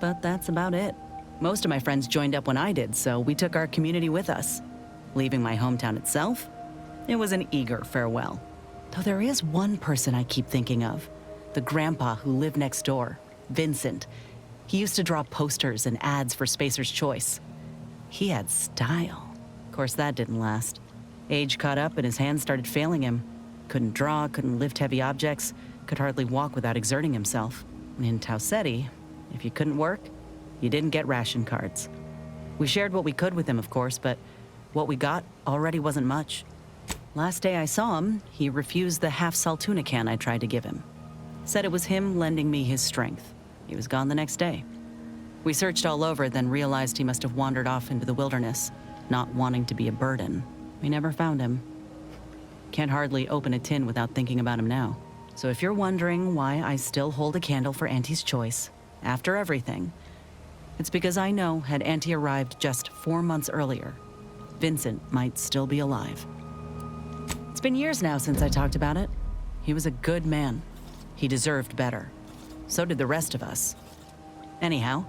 S7: But that's about it. Most of my friends joined up when I did, so we took our community with us. Leaving my hometown itself, it was an eager farewell. Though there is one person I keep thinking of, the grandpa who lived next door, Vincent. He used to draw posters and ads for Spacer's Choice. He had style. Of course, that didn't last. Age caught up and his hands started failing him. Couldn't draw, couldn't lift heavy objects, could hardly walk without exerting himself. In Tau Ceti, if you couldn't work, you didn't get ration cards. We shared what we could with him, of course, but what we got already wasn't much. Last day I saw him, he refused the half-salt tuna can I tried to give him. Said it was him lending me his strength. He was gone the next day. We searched all over, then realized he must have wandered off into the wilderness, not wanting to be a burden. We never found him. Can't hardly open a tin without thinking about him now. So if you're wondering why I still hold a candle for Auntie's Choice, after everything, it's because I know had Auntie arrived just 4 months earlier, Vincent might still be alive. It's been years now since I talked about it. He was a good man. He deserved better. So did the rest of us. Anyhow,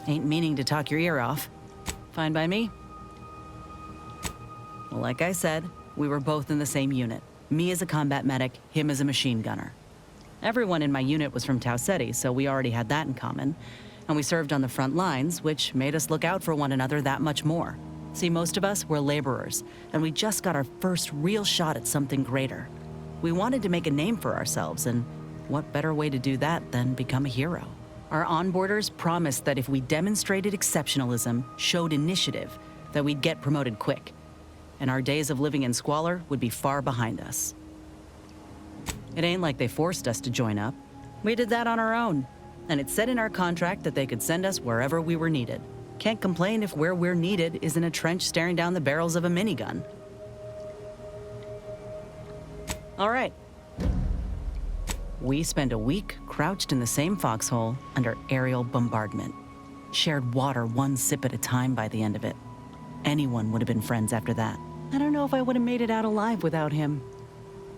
S7: ain't meaning to talk your ear off. Fine by me? Well, like I said, we were both in the same unit. Me as a combat medic, him as a machine gunner. Everyone in my unit was from Tau Ceti, so we already had that in common. And we served on the front lines, which made us look out for one another that much more. See, most of us were laborers, and we just got our first real shot at something greater. We wanted to make a name for ourselves, and what better way to do that than become a hero? Our onboarders promised that if we demonstrated exceptionalism, showed initiative, that we'd get promoted quick. And our days of living in squalor would be far behind us. It ain't like they forced us to join up. We did that on our own. And it said in our contract that they could send us wherever we were needed. Can't complain if where we're needed is in a trench staring down the barrels of a minigun. All right. We spent a week crouched in the same foxhole under aerial bombardment. Shared water one sip at a time by the end of it. Anyone would have been friends after that. I don't know if I would have made it out alive without him.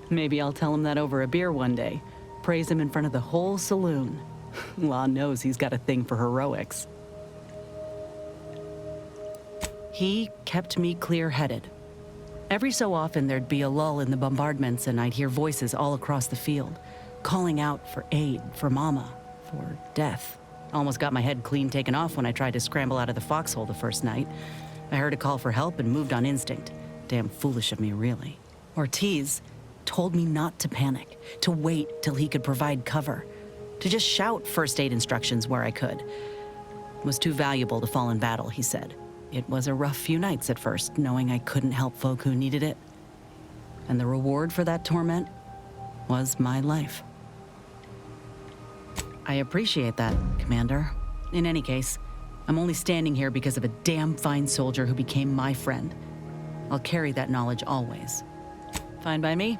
S7: Maybe I'll tell him that over a beer one day. Praise him in front of the whole saloon. Law knows he's got a thing for heroics. He kept me clear-headed. Every so often there'd be a lull in the bombardments and I'd hear voices all across the field, calling out for aid, for mama, for death. Almost got my head clean taken off when I tried to scramble out of the foxhole the first night. I heard a call for help and moved on instinct. Damn foolish of me, really. Ortiz told me not to panic, to wait till he could provide cover, to just shout first aid instructions where I could. It was too valuable to fall in battle, he said. It was a rough few nights at first, knowing I couldn't help folk who needed it. And the reward for that torment was my life. I appreciate that, Commander. In any case, I'm only standing here because of a damn fine soldier who became my friend. I'll carry that knowledge always. Fine by me?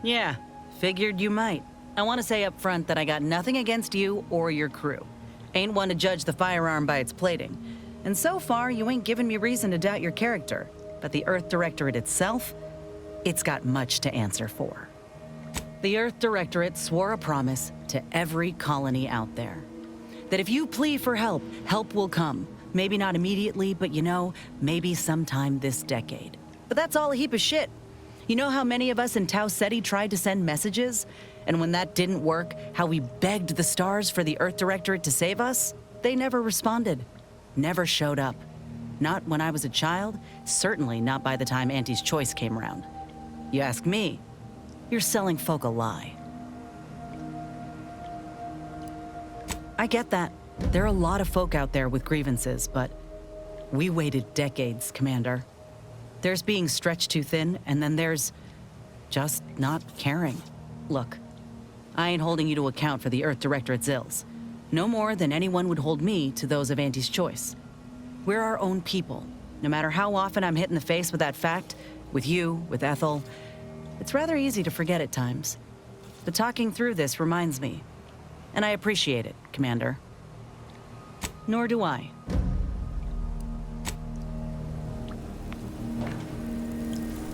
S7: Yeah, figured you might. I want to say up front that I got nothing against you or your crew. Ain't one to judge the firearm by its plating. And so far, you ain't given me reason to doubt your character. But the Earth Directorate itself, it's got much to answer for. The Earth Directorate swore a promise to every colony out there. That if you plea for help, help will come. Maybe not immediately, but you know, maybe sometime this decade. But that's all a heap of shit. You know how many of us in Tau Ceti tried to send messages? And when that didn't work, how we begged the stars for the Earth Directorate to save us? They never responded. Never showed up. Not when I was a child, certainly not by the time Auntie's Choice came around. You ask me, you're selling folk a lie. I get that. There are a lot of folk out there with grievances, but we waited decades, Commander. There's being stretched too thin, and then there's just not caring. Look, I ain't holding you to account for the Earth Directorate's ills. No more than anyone would hold me to those of Auntie's Choice. We're our own people. No matter how often I'm hit in the face with that fact, with you, with Ethel, it's rather easy to forget at times. But talking through this reminds me. And I appreciate it, Commander. Nor do I.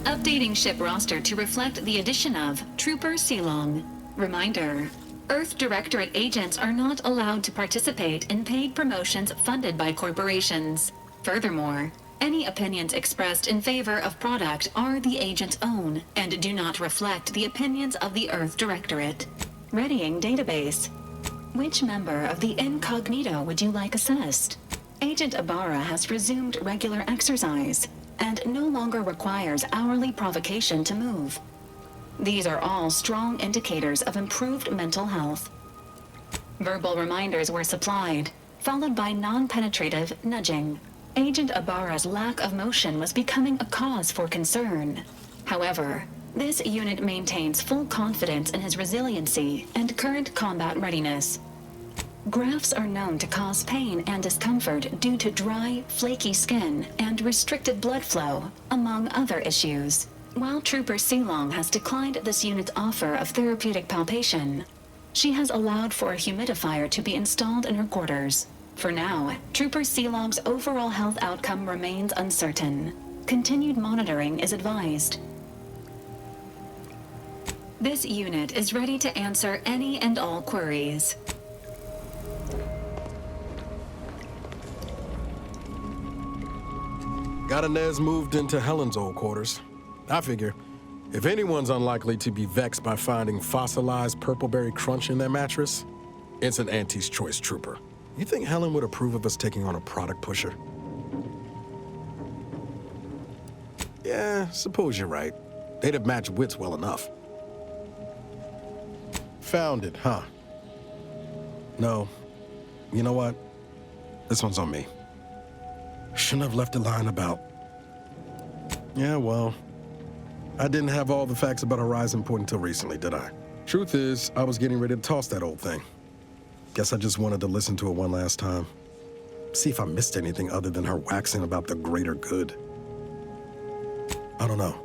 S5: Updating ship roster to reflect the addition of Trooper Sealong. Reminder: Earth Directorate agents are not allowed to participate in paid promotions funded by corporations. Furthermore, any opinions expressed in favor of product are the agent's own and do not reflect the opinions of the Earth Directorate. Readying database. Which member of the Incognito would you like assessed? Agent Ibarra has resumed regular exercise and no longer requires hourly provocation to move. These are all strong indicators of improved mental health. Verbal reminders were supplied, followed by non-penetrative nudging. Agent Ibarra's lack of motion was becoming a cause for concern. However, this unit maintains full confidence in his resiliency and current combat readiness. Grafts are known to cause pain and discomfort due to dry, flaky skin and restricted blood flow, among other issues. While Trooper Sealong has declined this unit's offer of therapeutic palpation, she has allowed for a humidifier to be installed in her quarters. For now, Trooper Sealong's overall health outcome remains uncertain. Continued monitoring is advised. This unit is ready to answer any and all queries.
S3: Got Inez moved into Helen's old quarters. I figure, if anyone's unlikely to be vexed by finding fossilized purpleberry crunch in their mattress, it's an Auntie's Choice trooper. You think Helen would approve of us taking on a product pusher? Yeah, suppose you're right. They'd have matched wits well enough. Found it, huh? No. You know what? This one's on me. Shouldn't have left a line about... Yeah, well, I didn't have all the facts about Horizon Point until recently, did I? Truth is, I was getting ready to toss that old thing. Guess I just wanted to listen to it one last time. See if I missed anything other than her waxing about the greater good. I don't know.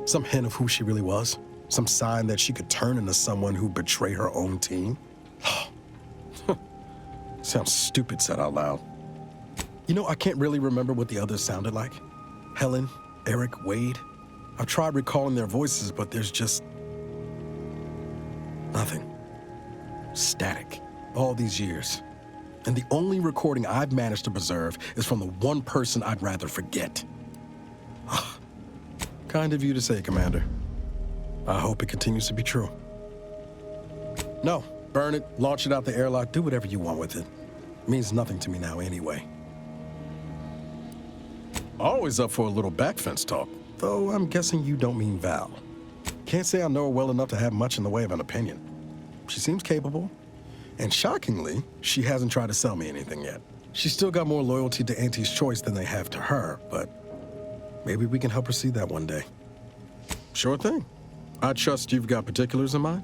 S3: Some hint of who she really was? Some sign that she could turn into someone who'd betray her own team? Sounds stupid said out loud. You know, I can't really remember what the others sounded like. Helen, Eric, Wade. I've tried recalling their voices, but there's just... nothing. Static. All these years. And the only recording I've managed to preserve is from the one person I'd rather forget. Kind of you to say, Commander. I hope it continues to be true. No, burn it, launch it out the airlock, do whatever you want with it. It means nothing to me now anyway. Always up for a little backfence talk, though I'm guessing you don't mean Val. Can't say I know her well enough to have much in the way of an opinion. She seems capable, and shockingly, she hasn't tried to sell me anything yet. She's still got more loyalty to Auntie's Choice than they have to her, but maybe we can help her see that one day. Sure thing. I trust you've got particulars in mind?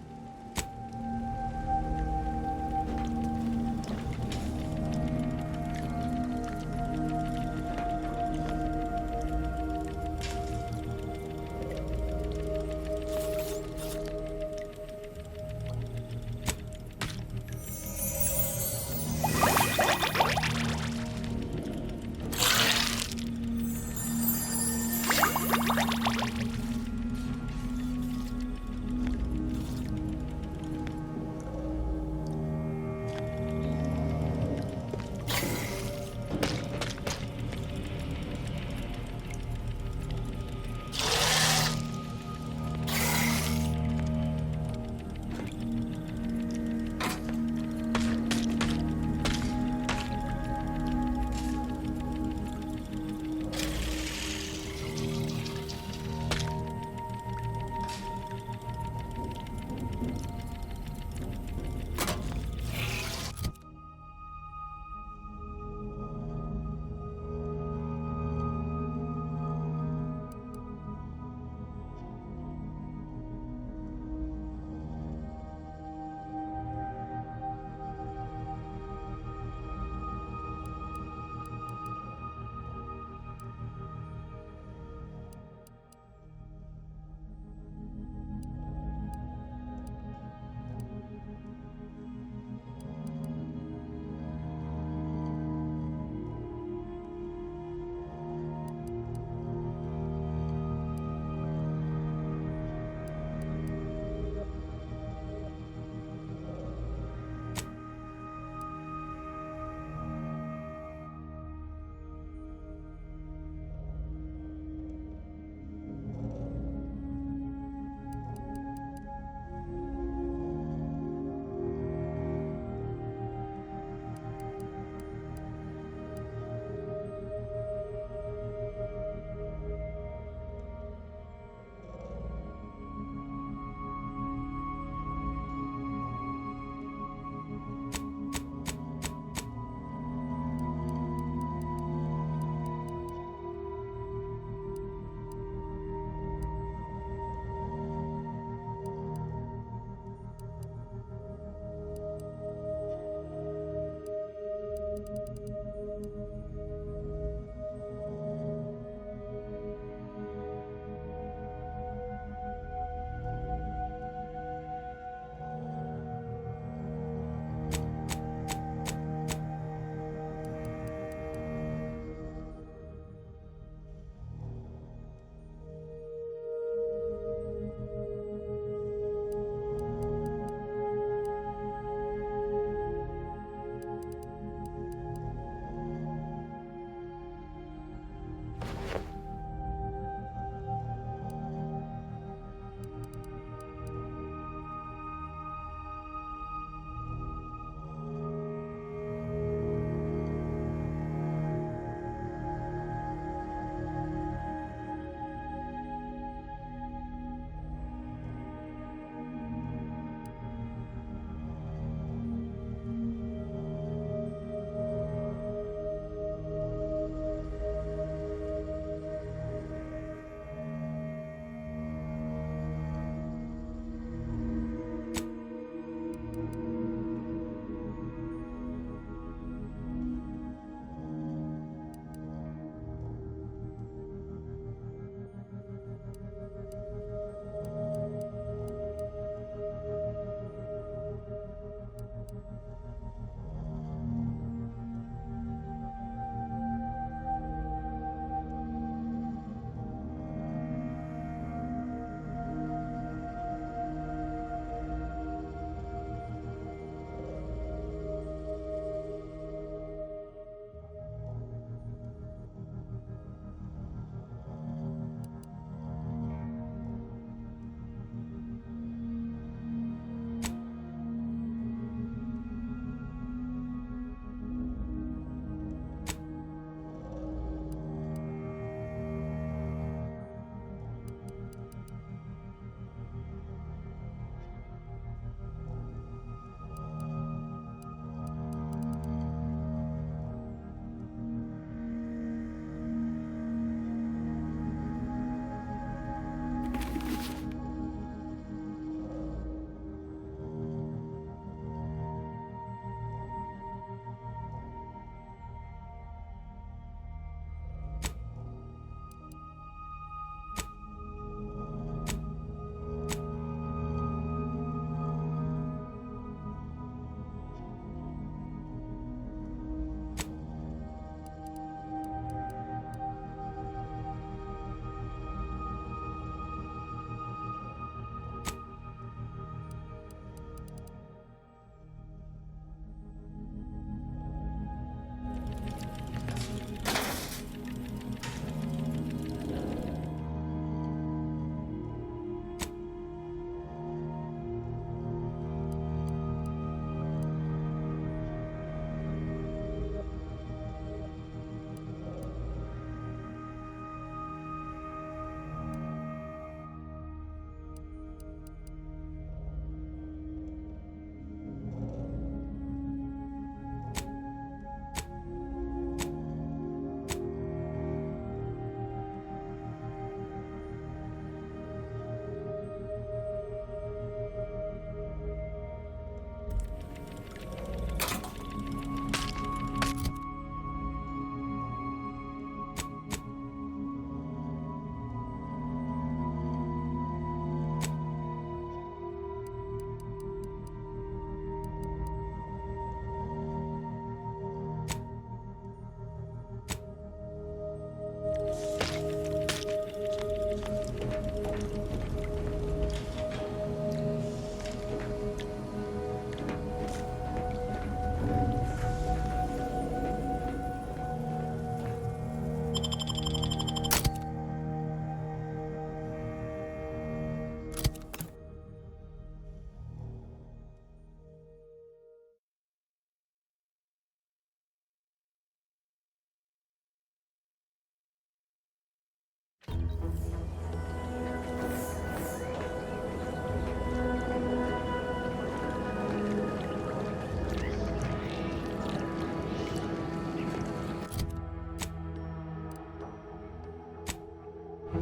S1: You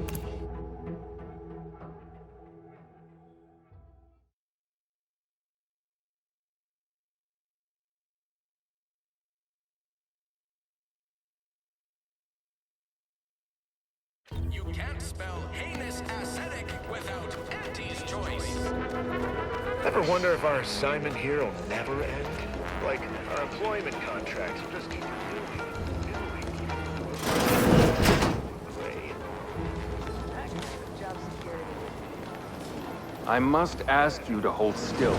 S1: can't spell heinous ascetic without Auntie's choice.
S11: Ever wonder if our assignment here will never end? Like, our employment contracts will just keep
S15: I must ask you to hold still.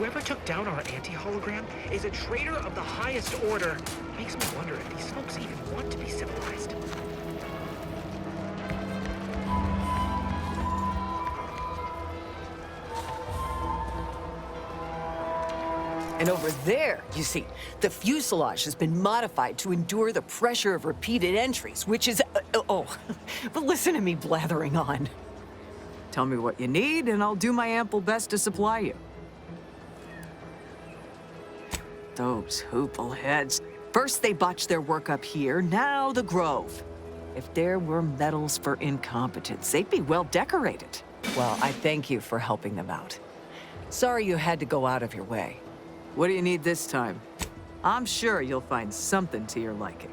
S16: Whoever took down our anti-hologram is a traitor of the highest order. Makes me wonder if these folks even want to be civilized.
S17: And over there, you see, the fuselage has been modified to endure the pressure of repeated entries, which is... but listen to me blathering on.
S18: Tell me what you need, and I'll do my ample best to supply you. Those hoople heads.
S17: First they botched their work up here, now the Grove.
S18: If there were medals for incompetence, they'd be well decorated.
S17: Well, I thank you for helping them out. Sorry you had to go out of your way.
S18: What do you need this time? I'm sure you'll find something to your liking.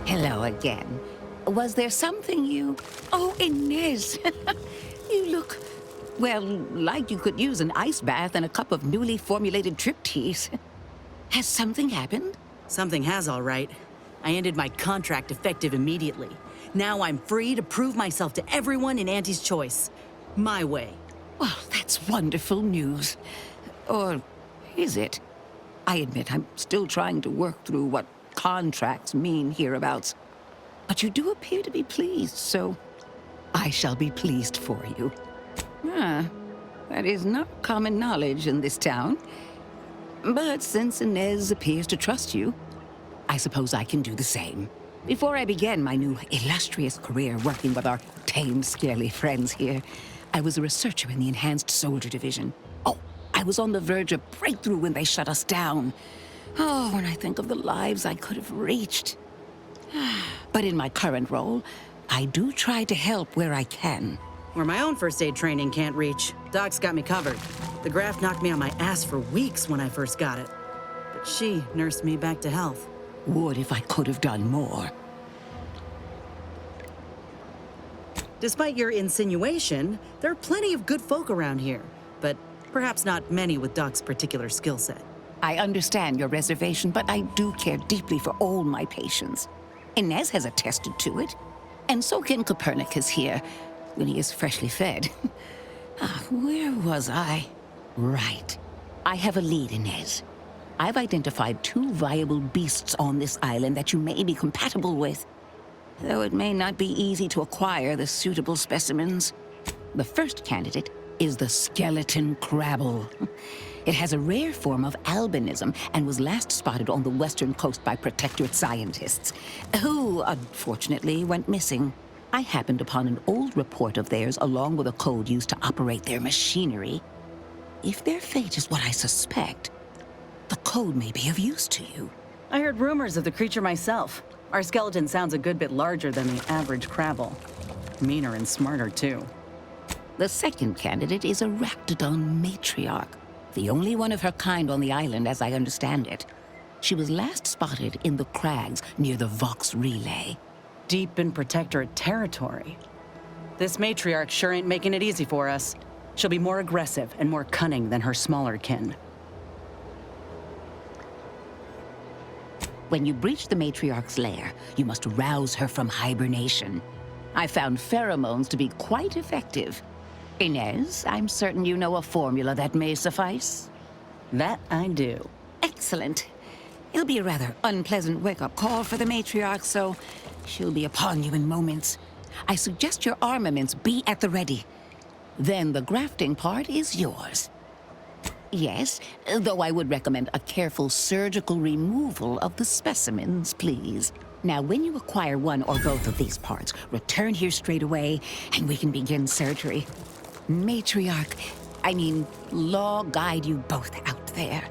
S19: Hello again. Was there something you... Oh, Inez! You look, well, like you could use an ice bath and a cup of newly formulated trip teas. Has something happened?
S7: Something has, all right. I ended my contract effective immediately. Now I'm free to prove myself to everyone in Auntie's Choice. My way.
S19: Well, that's wonderful news. Or is it? I admit I'm still trying to work through what contracts mean hereabouts. But you do appear to be pleased, so I shall be pleased for you. That is not common knowledge in this town. But since Inez appears to trust you, I suppose I can do the same. Before I began my new illustrious career working with our tame, scaly friends here, I was a researcher in the Enhanced Soldier Division. Oh, I was on the verge of breakthrough when they shut us down. Oh, when I think of the lives I could have reached. But in my current role, I do try to help where I can.
S7: Where my own first aid training can't reach, Doc's got me covered. The graft knocked me on my ass for weeks when I first got it. But she nursed me back to health.
S19: Would if I could have done more.
S7: Despite your insinuation, there are plenty of good folk around here, but perhaps not many with Doc's particular skill set.
S19: I understand your reservation, but I do care deeply for all my patients. Inez has attested to it, and so can Copernicus here, when he is freshly fed. Where was I? Right. I have a lead, Inez. I've identified 2 viable beasts on this island that you may be compatible with, though it may not be easy to acquire the suitable specimens. The first candidate is the skeleton crabble. It has a rare form of albinism and was last spotted on the western coast by protectorate scientists, who, unfortunately, went missing. I happened upon an old report of theirs along with a code used to operate their machinery. If their fate is what I suspect, the code may be of use to you.
S7: I heard rumors of the creature myself. Our skeleton sounds a good bit larger than the average crabble. Meaner and smarter, too.
S19: The second candidate is a Raptidon matriarch, the only one of her kind on the island as I understand it. She was last spotted in the crags near the Vox Relay.
S7: Deep in protectorate territory. This matriarch sure ain't making it easy for us. She'll be more aggressive and more cunning than her smaller kin.
S19: When you breach the matriarch's lair, you must rouse her from hibernation. I found pheromones to be quite effective. Inez, I'm certain you know a formula that may suffice.
S7: That I do.
S19: Excellent. It'll be a rather unpleasant wake-up call for the matriarch, so she'll be upon you in moments. I suggest your armaments be at the ready. Then the grafting part is yours. Yes, though I would recommend a careful surgical removal of the specimens, please. Now, when you acquire one or both of these parts, return here straight away, and we can begin surgery. Matriarch, Law guide you both out there.